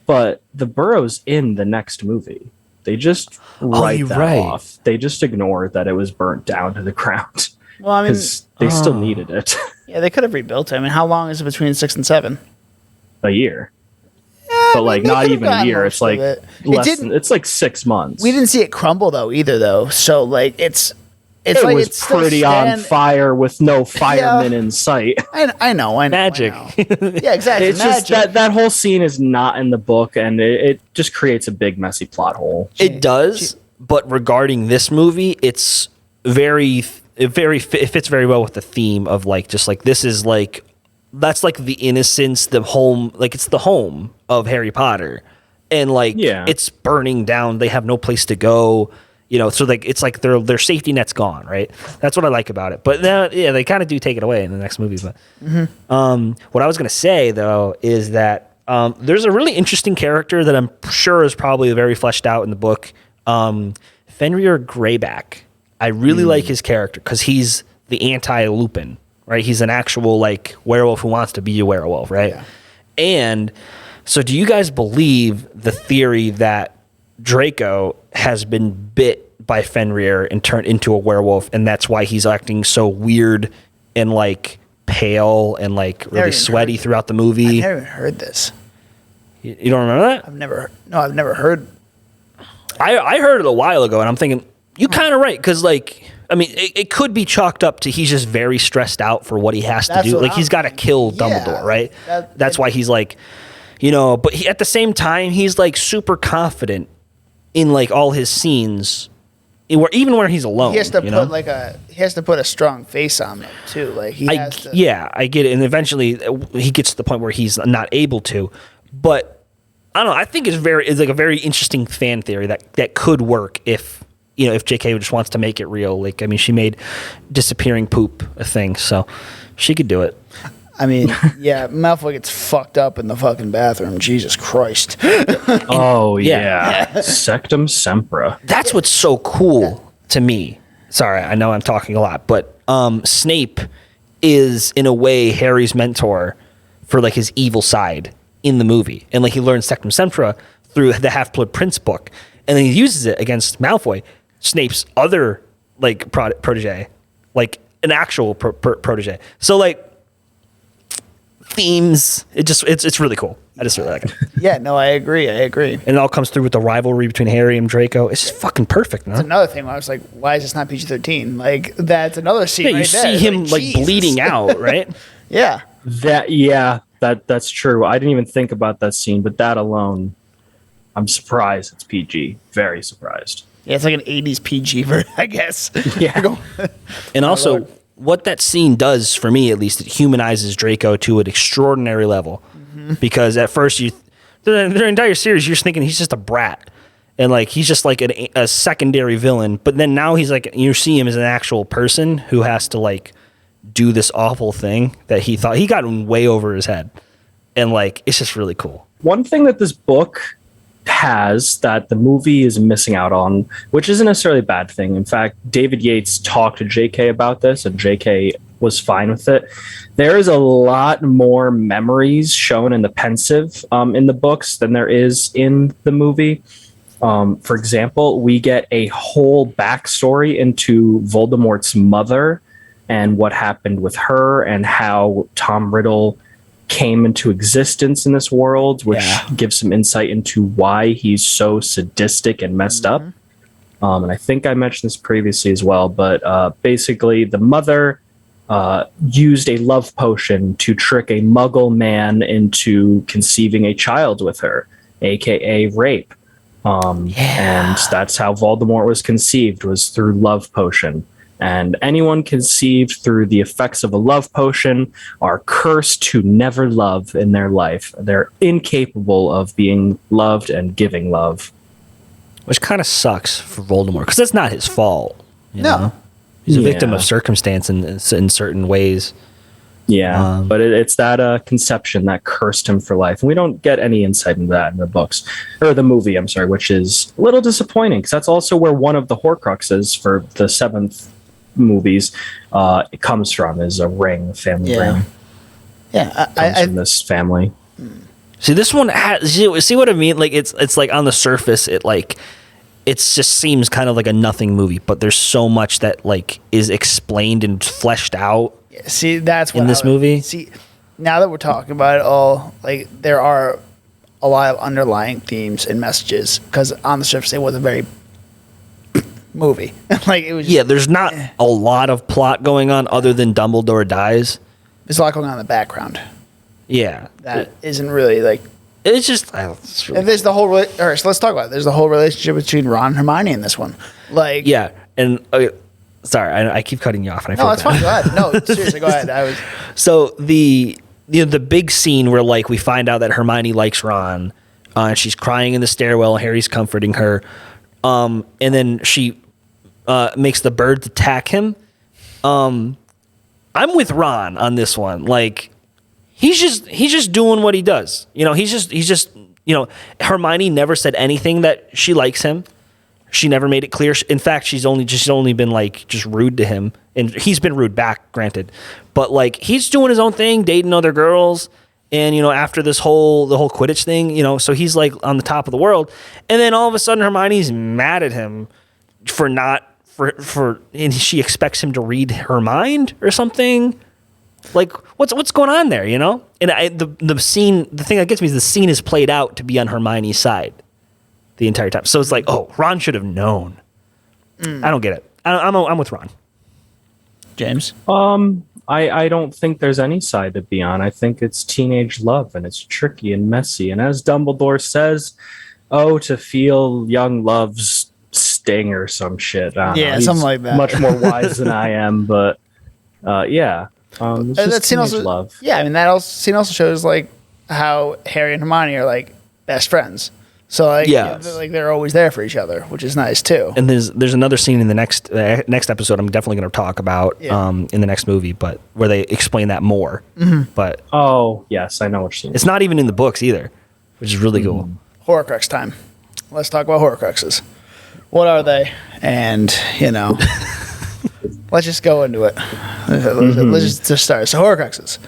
But the burrow's in the next movie. They just write that off. They just ignore that it was burnt down to the ground. Well, I mean, because they still needed it. Yeah, they could have rebuilt it. I mean, how long is it between 6 and 7? A year. Yeah, but like not even a year. It's like it's like 6 months. We didn't see it crumble though either though. So like it like was pretty on fire with no firemen in sight. I know. Magic. Yeah, exactly. It's magic. just that whole scene is not in the book, and it just creates a big messy plot hole. It does, but regarding this movie, it's it fits very well with the theme of like just like this is like that's like the innocence, the home, like it's the home of Harry Potter, and like it's burning down. They have no place to go. You know, so like it's like their safety net's gone, right? That's what I like about it. But they kind of do take it away in the next movie. But what I was gonna say though is that there's a really interesting character that I'm sure is probably very fleshed out in the book. Fenrir Greyback. I really like his character because he's the anti-Lupin, right? He's an actual like werewolf who wants to be a werewolf, right? Yeah. And so, do you guys believe the theory that Draco has been bit by Fenrir and turned into a werewolf, and that's why he's acting so weird and like pale and like really sweaty throughout the movie? I've never even heard this. You don't remember that? I've never heard. I heard it a while ago, and I'm thinking you're kind of right because like I mean, it could be chalked up to he's just very stressed out for what he has to That's do. what Like, he's got to kill Dumbledore, right? That's why he's like, but at the same time, he's like super confident in like all his scenes, even where he's alone. He has to put a strong face on them too. Like he has to. Yeah, I get it. And eventually he gets to the point where he's not able to. But I don't know. I think it's like a very interesting fan theory that could work if JK just wants to make it real. Like, I mean, she made disappearing poop a thing, so she could do it. I mean, yeah, Malfoy gets fucked up in the fucking bathroom. Jesus Christ. Oh, yeah. Sectum Sempra. That's what's so cool to me. Sorry, I know I'm talking a lot, but Snape is, in a way, Harry's mentor for, like, his evil side in the movie. And, like, he learns Sectum Sempra through the Half-Blood Prince book. And then he uses it against Malfoy, Snape's other, like, protege. Like, an actual protege. So, like, themes, it's really cool. I just really like it. Yeah, no, I agree. And it all comes through with the rivalry between Harry and Draco. It's just fucking perfect, man. That's another thing where I was like, why is this not PG-13? Like, that's another scene. Yeah, you see him like bleeding out, right? Yeah. That's true. I didn't even think about that scene, but that alone, I'm surprised it's PG. Very surprised. Yeah, it's like an 80s PG version, I guess. Yeah. And also, what that scene does, for me at least, it humanizes Draco to an extraordinary level. Mm-hmm. Because at first, the entire series, you're just thinking he's just a brat. And like he's just like a secondary villain. But then now he's like, you see him as an actual person who has to like do this awful thing that he thought he got way over his head. And like, it's just really cool. One thing that this book has that the movie is missing out on, which isn't necessarily a bad thing. In fact, David Yates talked to JK about this, and JK was fine with it. There is a lot more memories shown in the pensive in the books than there is in the movie. For example, we get a whole backstory into Voldemort's mother and what happened with her and how Tom Riddle came into existence in this world, which gives some insight into why he's so sadistic and messed up. And I think I mentioned this previously as well, but basically the mother used a love potion to trick a muggle man into conceiving a child with her, aka rape. And that's how Voldemort was conceived, was through love potion. And anyone conceived through the effects of a love potion are cursed to never love in their life. They're incapable of being loved and giving love. Which kind of sucks for Voldemort, because that's not his fault. You know? He's a victim of circumstance in certain ways. Yeah, but it's that conception that cursed him for life. And we don't get any insight into that in the books. Or the movie, I'm sorry, which is a little disappointing, because that's also where one of the Horcruxes for the 7th movies it comes from, is a ring, family ring. Yeah, comes from this family. See, this one has, see what I mean? Like it's like on the surface, it just seems kind of like a nothing movie, but there's so much that like is explained and fleshed out. See, that's what in this movie. See, now that we're talking about it all, like there are a lot of underlying themes and messages, because on the surface it was a very movie. Like it was. Yeah, there's not a lot of plot going on other than Dumbledore dies. There's a lot going on in the background. Yeah, that isn't really like. It's just. It's really and there's the whole. All right, so let's talk about it. There's the whole relationship between Ron and Hermione in this one. Like. Yeah, and sorry, I keep cutting you off. And I no, that's fine. Go ahead. No, seriously, go ahead. So the big scene where like we find out that Hermione likes Ron, and she's crying in the stairwell. Harry's comforting her, and then she makes the birds attack him. I'm with Ron on this one. Like he's just doing what he does. He's just Hermione never said anything that she likes him. She never made it clear. In fact, she's only been like just rude to him, and he's been rude back, granted. But like he's doing his own thing, dating other girls, and after the whole Quidditch thing, so he's like on the top of the world, and then all of a sudden Hermione's mad at him and she expects him to read her mind or something. Like what's going on there, And the scene, the thing that gets me is the scene is played out to be on Hermione's side the entire time. So it's like, oh, Ron should have known. I don't get it. I'm with Ron. James. I don't think there's any side to be on. I think it's teenage love, and it's tricky and messy. And as Dumbledore says, oh, to feel young love's sting or some shit. I don't know. Something He's like that. Much more wise than I am, but yeah. It's just That scene teenage also, love. yeah, I mean scene also shows like how Harry and Hermione are like best friends. So like, they're always there for each other, which is nice too. And there's another scene in the next episode I'm definitely going to talk about in the next movie, but where they explain that more. But Oh yes, I know what you're saying. it's not even in the books either, which is really cool. Horcrux time. Let's talk about Horcruxes. What are they? And let's just go into it. Let's just start. So Horcruxes,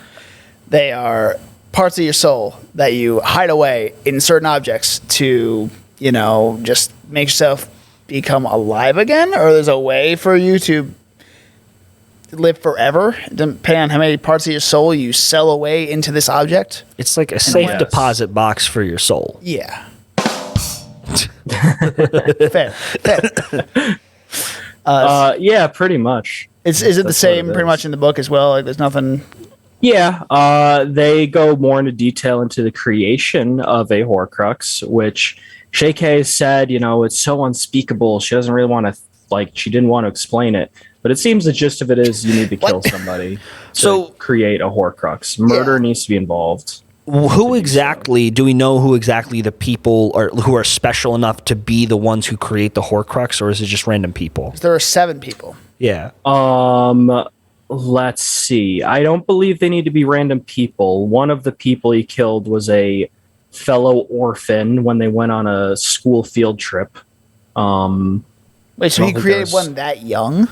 they are parts of your soul that you hide away in certain objects to, just make yourself become alive again, or there's a way for you to live forever, depending on how many parts of your soul you sell away into this object. It's like a safe Yes. deposit box for your soul. Yeah. Fair. Yeah, pretty much. Is it the That's same what it pretty is. much in the book as well? Like there's nothing. Yeah, they go more into detail into the creation of a Horcrux, which J.K. said, it's so unspeakable. She doesn't really want to, she didn't want to explain it. But it seems the gist of it is you need to kill somebody to So- create a Horcrux. Murder needs to be involved. Who exactly, do we know who exactly the people are who are special enough to be the ones who create the Horcrux, or is it just random people? There are 7 people. Yeah. Let's see. I don't believe they need to be random people. One of the people he killed was a fellow orphan when they went on a school field trip. Wait, so he Well, created there's- one that young?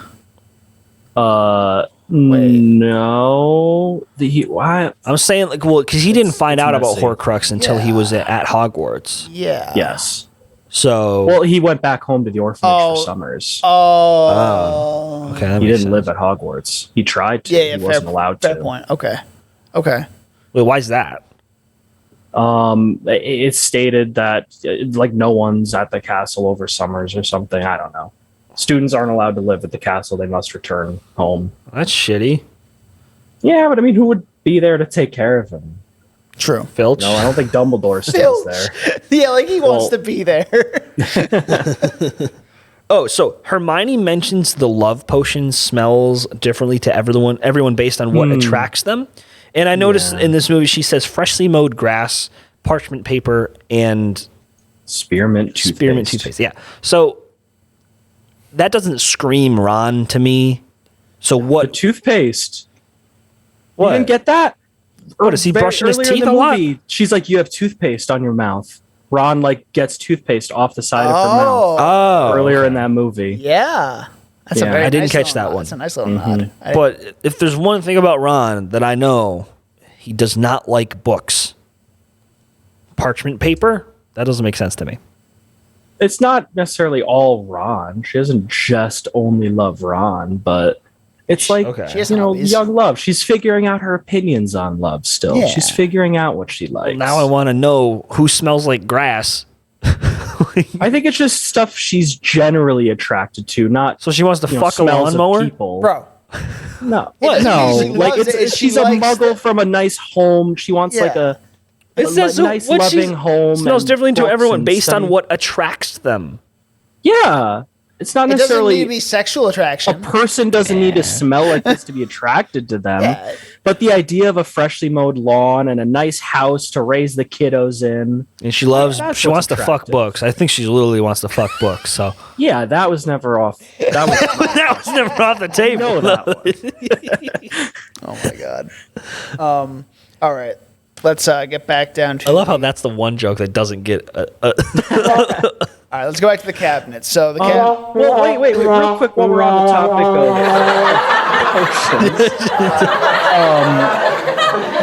No. Why? I'm saying, because he didn't find it's out about messy. Horcrux until he was at Hogwarts. Yeah. Yes. So, Well, he went back home to the orphanage Oh. for summers. Oh. okay, that He makes didn't live sense. at Hogwarts. He tried to. Yeah, he wasn't allowed fair to. point. Okay. Wait, why is that? It's stated that no one's at the castle over summers or something. I don't know. Students aren't allowed to live at the castle. They must return home. That's shitty. Yeah, but I mean, who would be there to take care of him? True. Filch. No, I don't think Dumbledore stays Filch. there. Yeah, he wants Well- to be there. Oh, so Hermione mentions the love potion smells differently to everyone based on what attracts them. And I noticed in this movie she says freshly mowed grass, parchment paper, and Spearmint toothpaste. spearmint toothpaste. Yeah. So that doesn't scream Ron to me. So The what? toothpaste. What? You didn't get that? What, is he brushing his Earlier in teeth the a lot? movie, she's like, you have toothpaste on your mouth. Ron gets toothpaste off the side of her mouth Oh. earlier in that movie. Yeah. That's a Yeah. very I didn't nice catch little that nod. one. That's a nice little nod. But if there's one thing about Ron that I know, he does not like books. Parchment paper? That doesn't make sense to me. It's not necessarily all Ron. She doesn't just only love Ron, but it's like, Okay. She has you know, hobbies. young love. She's figuring out her opinions on love still. Yeah. She's figuring out what she likes. Now I want to know who smells like grass. I think it's just stuff she's generally attracted to, not So she wants to you know, fuck a smells of lawnmower? people. Bro. No, What? no, She like loves it. it's She she's a likes muggle the- from a nice home. She wants like Yeah. a nice, loving home. Smells and differently to books everyone and based on study. what attracts them. Yeah, it's not It doesn't need necessarily to be sexual a attraction. person doesn't need to smell like this to be attracted to them. Yeah. But the idea of a freshly mowed lawn and a nice house to raise the kiddos in, And she That's wants what's to fuck attractive. books. I think she literally wants to fuck books. So yeah, that was never off. That was that was never off the table. know that one. Oh my god. All right. Let's get back down to. I love how that's the one joke that doesn't get. All right, let's go back to the cabinet. So the cabinet. Well, wait, real quick while we're on the topic of potions.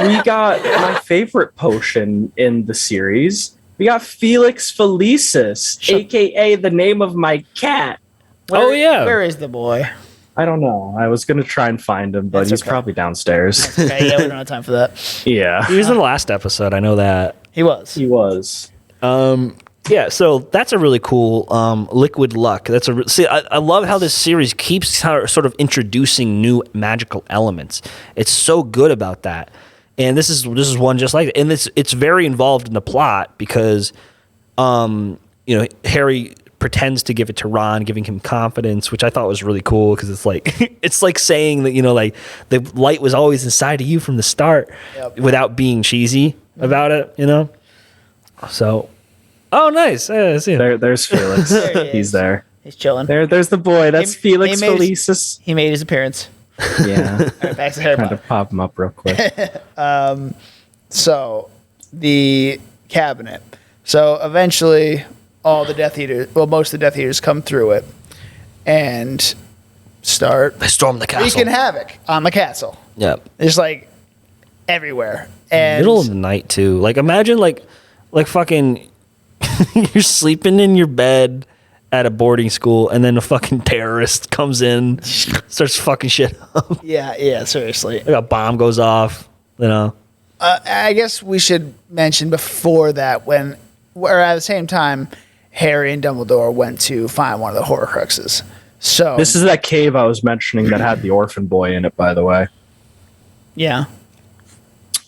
We got my favorite potion in the series. We got Felix Felicis, aka the name of my cat. Oh, yeah. Where is the boy? I don't know. I was gonna try and find him, but That's he's okay. probably downstairs. Okay, yeah, we don't have time for that. Yeah, He was in the last episode. I know that. He was. he was. Yeah, so that's a really cool liquid luck. I love how this series keeps sort of introducing new magical elements. It's so good about that, and this is one just like it. And it's very involved in the plot because, Harry pretends to give it to Ron, giving him confidence, which I thought was really cool because it's like it's like saying that like the light was always inside of you from the start, without being cheesy about it. So. Oh, nice. Yeah, I see him. There's Felix. He's there. He's chilling. There's the boy. That's Felix Felicis. He made his appearance. Yeah. All right, back to Harry Trying Potter. to pop him up real quick. So, the cabinet. So, eventually, all the Death Eaters, most of the Death Eaters come through it and start They storm the castle. wreaking havoc on the castle. Yeah. It's like everywhere. And Middle of the night too. Like imagine like fucking you're sleeping in your bed at a boarding school and then a fucking terrorist comes in, starts fucking shit up. yeah, seriously. Like a bomb goes off, I guess we should mention before that or at the same time, Harry and Dumbledore went to find one of the Horcruxes. So This is that cave I was mentioning that had the orphan boy in it, by the way. yeah.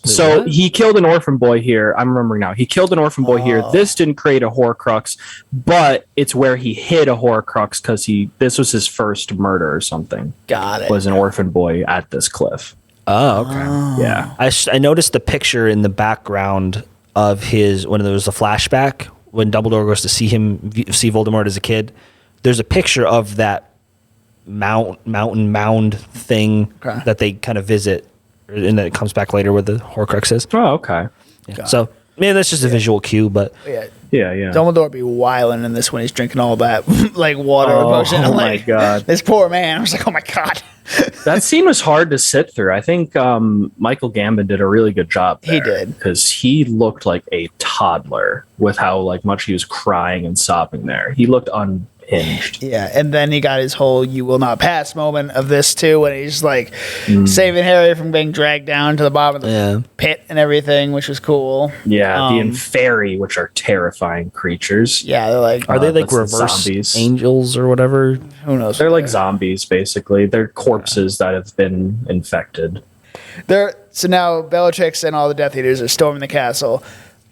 So what? he killed an orphan boy here. I'm remembering now. He killed an orphan boy here. This didn't create a Horcrux, but it's where he hid a Horcrux because this was his first murder or something. Got it. Was an orphan boy at this cliff. Oh, okay. Yeah. I noticed the picture in the background of when there was a flashback when Dumbledore goes to see Voldemort as a kid. There's a picture of that mound thing that they kind of visit, and then it comes back later where the Horcrux is. Oh, okay. Yeah. So, that's just a visual cue, but Yeah. Yeah. Dumbledore be wilding in this when he's drinking all that like water potion. Oh my Like, God. this poor man. I was like, oh my God. That scene was hard to sit through. I think Michael Gambon did a really good job there. He did. Because he looked like a toddler with how much he was crying and sobbing there. He looked unhinged. Yeah, and then he got his whole "you will not pass" moment of this too, when he's like saving Harry from being dragged down to the bottom of the pit and everything, which was cool. Yeah, the Inferi, which are terrifying creatures. Yeah, they're like, are they like that's the reverse zombies. angels or whatever? who knows? They're like zombies, basically. They're corpses that have been infected. So now Bellatrix and all the Death Eaters are storming the castle.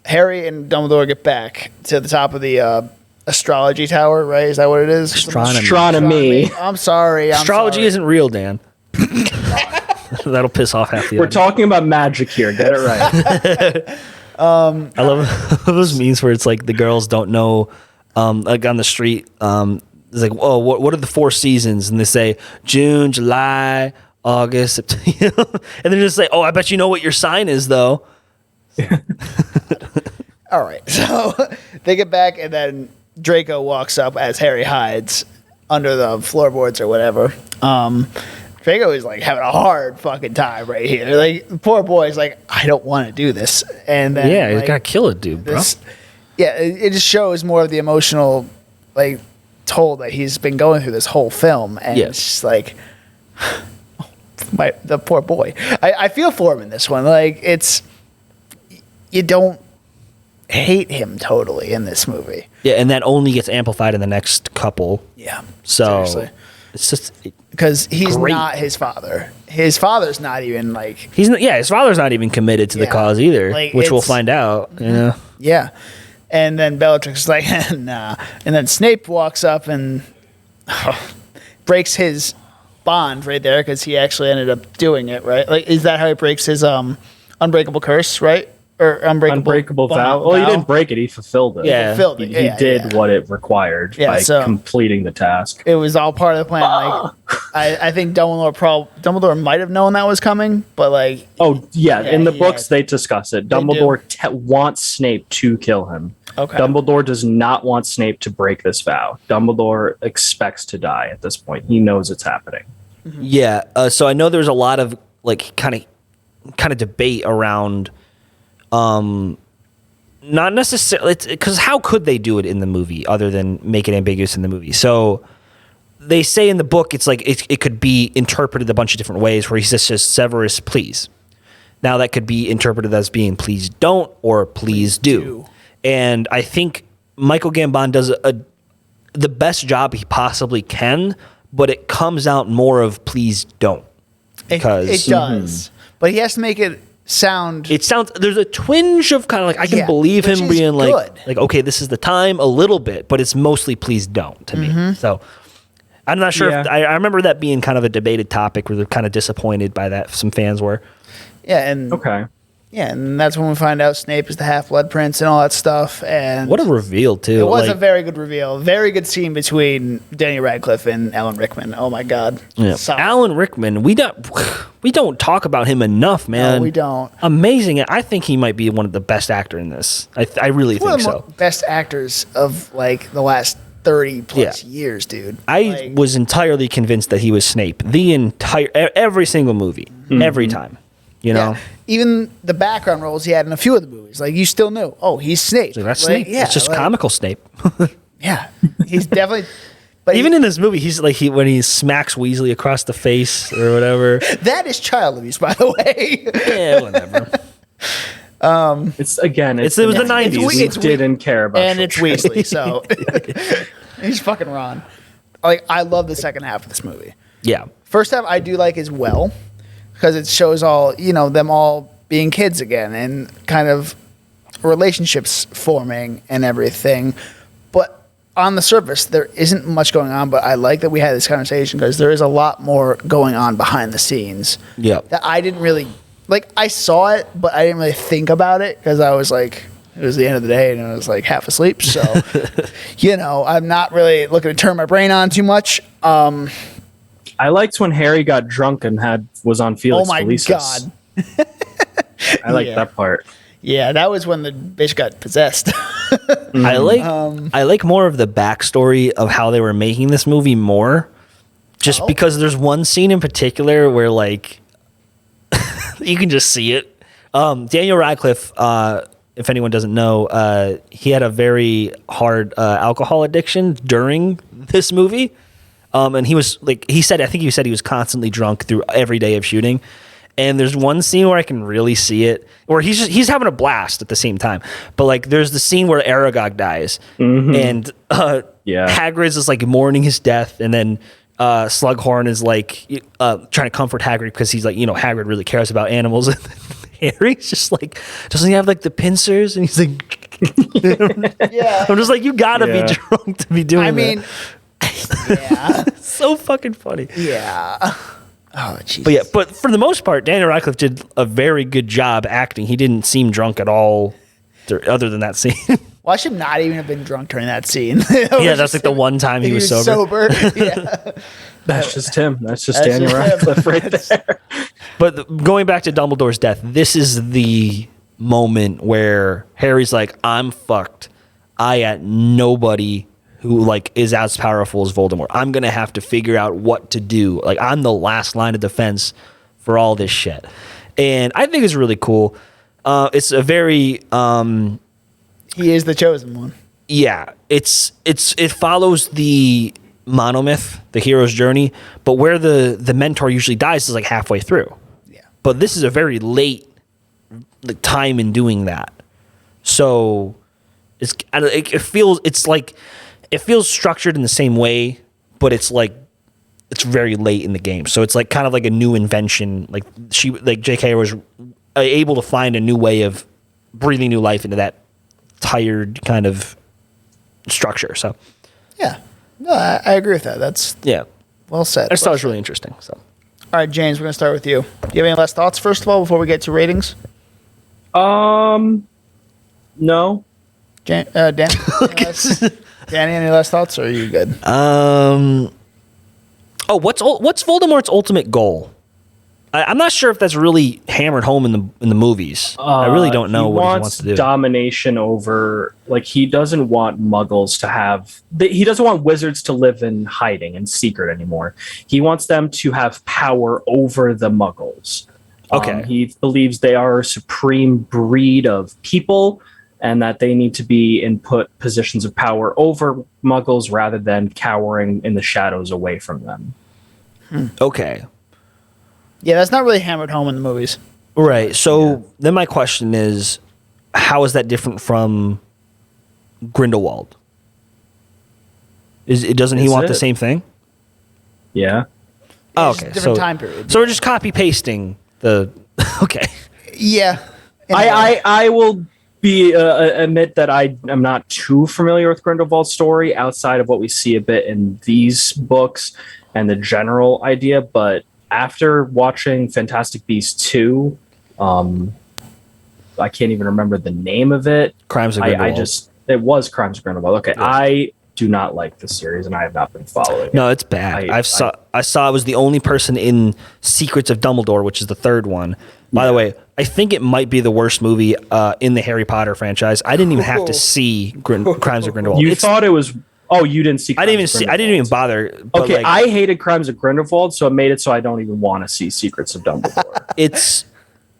Harry and Dumbledore get back to the top of the astrology tower, right? Is that what it is? Astronomy. I'm sorry. Astrology isn't real, Dan. That'll piss off half the We're audience. talking about magic here. Get it right. I love those memes where it's like the girls don't know, like on the street. It's like, oh, what are the 4 seasons? And they say June, July, August, September. And they're just like, oh, I bet you know what your sign is, though. All right. So they get back, and then Draco walks up as Harry hides under the floorboards or whatever. Draco is like having a hard fucking time right here. Like, the poor boy is like, I don't want to do this. And then, Yeah, you gotta kill a dude, bro. It just shows more of the emotional, toll that he's been going through this whole film. And it's just like, the poor boy. I feel for him in this one. You don't hate him totally in this movie. Yeah, and that only gets amplified in the next couple. Yeah. So Seriously. it's just Because he's Great. not his father. His father's not even his father's not even committed to the Yeah. cause either, which we'll it's- find out. Yeah. yeah. And then Bellatrix is like, nah. And then Snape walks up and breaks his bond right there because he actually ended up doing it, right? Is that how he breaks his unbreakable curse, right? Or Unbreakable vow. Well, he didn't break it. He fulfilled it. Yeah. Fulfilled it. He did what it required by so- completing the task. It was all part of the plan. I think Dumbledore might have known that was coming, but Oh, yeah. In the he books, had- they discuss it. They Dumbledore wants Snape to kill him. Okay. Dumbledore does not want Snape to break this vow. Dumbledore expects to die at this point. He knows it's happening. Yeah. So I know there's a lot of kind of debate around, not necessarily, because how could they do it in the movie other than make it ambiguous in the movie? So they say in the book it's like it could be interpreted a bunch of different ways. Where he says just Severus, please. Now that could be interpreted as being please don't or please do. And I think Michael Gambon does the best job he possibly can, but it comes out more of please don't. Because it does, but he has to make it sound. It sounds there's a twinge of kind of like I can believe him being good. like okay, this is the time a little bit, but it's mostly please don't to me. So I'm not sure. If, I remember that being kind of a debated topic where they're kind of disappointed by that. Some fans were. Yeah, and yeah, and that's when we find out Snape is the Half-Blood Prince and all that stuff. And what a reveal too! It was a very good reveal. Very good scene between Daniel Radcliffe and Alan Rickman. Oh my God! Yeah. Alan Rickman, we don't talk about him enough, man. No, we don't. Amazing! I think he might be one of the best actor in this. I really think so. Best actors of like the last 30 plus years, dude. I was entirely convinced that he was Snape. Every single movie, every time. You know, even the background roles he had in a few of the movies, like you still knew, oh, he's Snape. So that's Snape. Yeah, it's just comical Snape. Yeah, he's definitely. But even in this movie, he's like when he smacks Weasley across the face or whatever. That is child abuse, by the way. Yeah, whatever. It was the 90s. We didn't care about and it's Weasley, so he's fucking Ron. Like I love the second half of this movie. Yeah, first half I do like as well. Because it shows all, them all being kids again and kind of relationships forming and everything. But on the surface, there isn't much going on. But I like that we had this conversation because there is a lot more going on behind the scenes. Yeah. That I didn't really, I saw it, but I didn't really think about it because I was like, it was the end of the day and I was like half asleep. So, I'm not really looking to turn my brain on too much. I liked when Harry got drunk and was on Felix Felicis. Oh my God. I liked that part. Yeah, that was when the bitch got possessed. I like more of the backstory of how they were making this movie more. Just because there's one scene in particular where you can just see it. Daniel Radcliffe, if anyone doesn't know, he had a very hard alcohol addiction during this movie. And he was I think he said he was constantly drunk through every day of shooting. And there's one scene where I can really see it, where he's having a blast at the same time. But there's the scene where Aragog dies, and Hagrid's is mourning his death, and then Slughorn is trying to comfort Hagrid because he's Hagrid really cares about animals. And Harry's just doesn't he have the pincers? And he's yeah. I'm just you gotta be drunk to be doing that. I mean. Yeah. So fucking funny. Yeah. Oh, Jesus. But for the most part, Daniel Radcliffe did a very good job acting. He didn't seem drunk at all, other than that scene. Well, I should not even have been drunk during that scene. That's the one time he was sober. Yeah. That's just him. That's Daniel Radcliffe right there. But going back to Dumbledore's death, this is the moment where Harry's like, I'm fucked. I got nobody who is as powerful as Voldemort. I'm going to have to figure out what to do. I'm the last line of defense for all this shit. And I think it's really cool. It's a very... he is the chosen one. Yeah. It follows the monomyth, the hero's journey, but where the mentor usually dies is halfway through. Yeah. But this is a very late time in doing that. So it feels structured in the same way, but it's very late in the game. So it's kind of a new invention. JK was able to find a new way of breathing new life into that tired kind of structure. So yeah, no, I agree with that. That's well said. I just thought it was really interesting. So all right, James, we're gonna start with you. Do you have any last thoughts first of all before we get to ratings? No. Dan, Danny, any last thoughts, or are you good? What's Voldemort's ultimate goal? I'm not sure if that's really hammered home in the movies. I really don't know what he wants to do. Domination over, he doesn't want Muggles to have. He doesn't want wizards to live in hiding and secret anymore. He wants them to have power over the Muggles. Okay. He believes they are a supreme breed of people, and that they need to be in positions of power over Muggles rather than cowering in the shadows away from them. Okay. Yeah, that's not really hammered home in the movies. Right. So then my question is, how is that different from Grindelwald? Doesn't he Is want the it? same thing? Yeah. Oh, It's okay, different time period. So we're just copy pasting the. Okay. Yeah. In a way. I will admit that I am not too familiar with Grindelwald's story outside of what we see a bit in these books and the general idea. But after watching Fantastic Beasts 2, I can't even remember the name of it. Crimes of I Grindelwald. just it was Crimes of Grindelwald. Okay, I do not like this series, and I have not been following it. No, it's bad. I saw I was the only person in Secrets of Dumbledore, which is the third one. By the way, I think it might be the worst movie in the Harry Potter franchise. I didn't even have to see Crimes of Grindelwald. You thought it was? Oh, you didn't see? I didn't even see. I didn't even bother. But Okay, like, I hated Crimes of Grindelwald, so it made it so I don't even want to see Secrets of Dumbledore. it's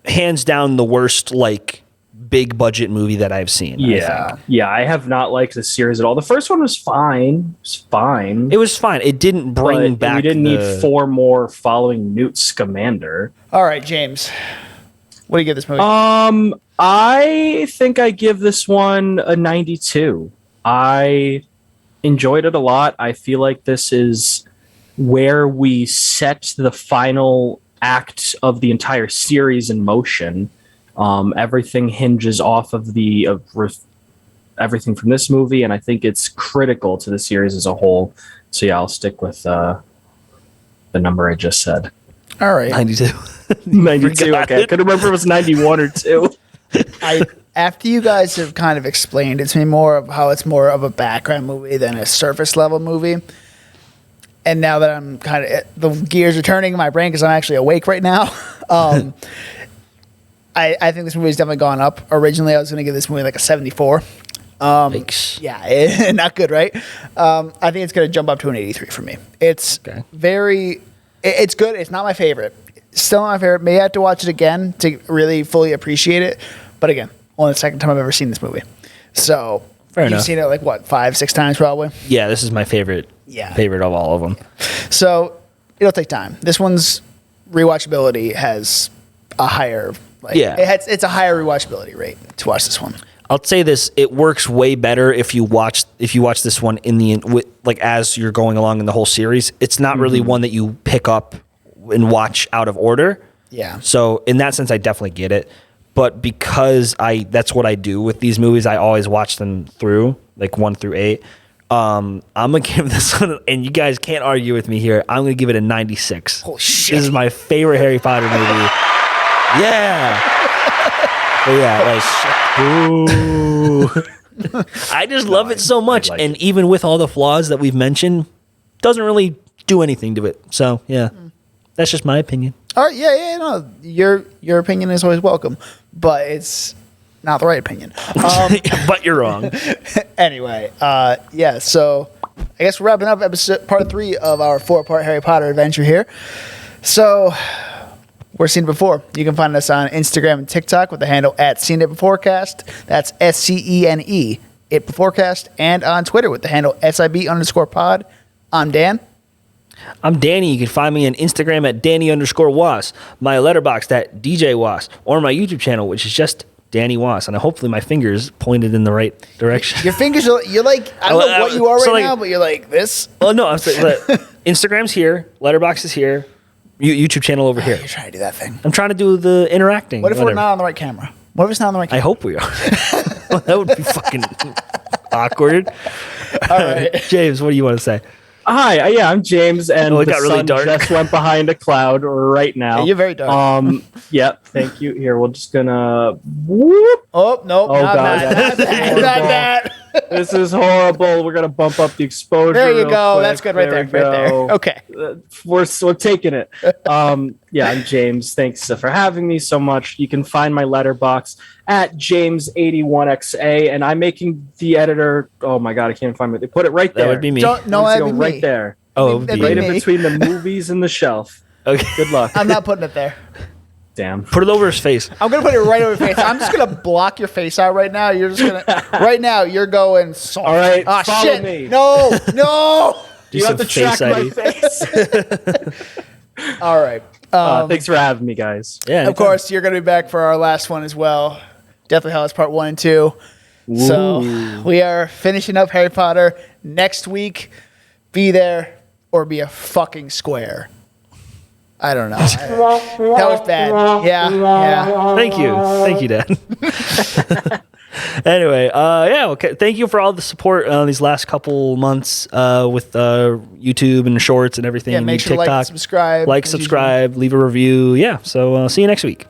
hands down the worst like big budget movie that I've seen. I think. Yeah, I have not liked the series at all. The first one was fine. It was fine. It didn't bring but back. we didn't need 4 more following Newt Scamander. All right, James. What do you give this movie? I think I give this one a 92. I enjoyed it a lot. I feel like this is where we set the final act of the entire series in motion. Everything hinges off of everything from this movie, and I think it's critical to the series as a whole. So yeah, I'll stick with the number I just said. All right. 92. 92. Forgot Okay, I it. couldn't remember if it was 91 or 2. After you guys have kind of explained it to me more of how it's more of a background movie than a surface level movie, and now that I'm kind of the gears are turning in my brain because I'm actually awake right now, I think this movie's definitely gone up. Originally, I was going to give this movie like a 74. Yikes. Yeah, not good, right? I think it's going to jump up to an 83 for me. It's it's good. It's not my favorite. Still not my favorite. May have to watch it again to really fully appreciate it. But again, only the second time I've ever seen this movie. So Fair you've enough. seen it like what, 5-6 times probably? Yeah, this is my favorite. Yeah. Favorite of all of them. So it'll take time. This one's rewatchability has a higher it's a higher rewatchability rate to watch this one. I'll say this: it works way better if you watch this one as you're going along in the whole series. It's not really one that you pick up and watch out of order. Yeah. So in that sense, I definitely get it. But because that's what I do with these movies, I always watch them through, like 1 through 8. I'm gonna give this one, and you guys can't argue with me here. I'm gonna give it a 96. Holy shit. This is my favorite Harry Potter movie. Yeah. But yeah, like, ooh. I just love it so much, like and even with all the flaws that we've mentioned, doesn't really do anything to it. So yeah, that's just my opinion. All right, no, your opinion is always welcome, but it's not the right opinion. But you're wrong. Anyway, so I guess we're wrapping up part 3 of our 4-part Harry Potter adventure here. So we're Seen It Before. You can find us on Instagram and TikTok with the handle @SeenItBeforecast. That's SCENE, It Beforecast, and on Twitter with the handle SIB_pod. I'm Dan. I'm Danny. You can find me on Instagram at Danny_Was, my letterboxd at DJ Was, or my YouTube channel, which is just Danny Was. And hopefully my fingers pointed in the right direction. Your fingers you're like, I don't know what you are right now, but you're like this. Oh, no. I'm saying, Instagram's here. Letterboxd is here. YouTube channel over here. You're trying to do that thing. I'm trying to do the interacting. What if we're whatever. not on the right camera? What if it's not on the right I camera? hope we are. That would be fucking awkward. All right. James, what do you want to say? Hi, I'm James, and it the got really sun dark. just went behind a cloud right now. Yeah, you're very dark. Yep, thank you. Here, we're just gonna whoop. Oh, no, Oh, not God, that. that's Not that. horrible. Not that. This is horrible. We're gonna bump up the exposure. There you real go. quick. That's good right there. we Right there. go. Okay. We're taking it. I'm James. Thanks for having me so much. You can find my letterbox at James81XA, and I'm making the editor. Oh my god, I can't find it. They put it right there. That would be me. No, Let's that'd go be right me. there. Oh, That'd be Right me. in between the movies and the shelf. okay. Good luck. I'm not putting it there. Damn. Put it over his face. I'm gonna put it right over your face. I'm just gonna block your face out right now. You're just gonna right now. You're going soft. All right, Ah, follow shit. me. No, no. Do You have some to track face my ID. face. All right. Thanks for having me, guys. Yeah. Of course, you're gonna be back for our last one as well. Deathly Hallows Part 1 and 2. So we are finishing up Harry Potter next week. Be there or be a fucking square. I don't know. That was bad. Yeah. Thank you, Dad. Anyway, okay. Thank you for all the support these last couple months with YouTube and shorts and everything. Yeah, make sure to like, subscribe. Like, subscribe, leave a review. Yeah. So see you next week.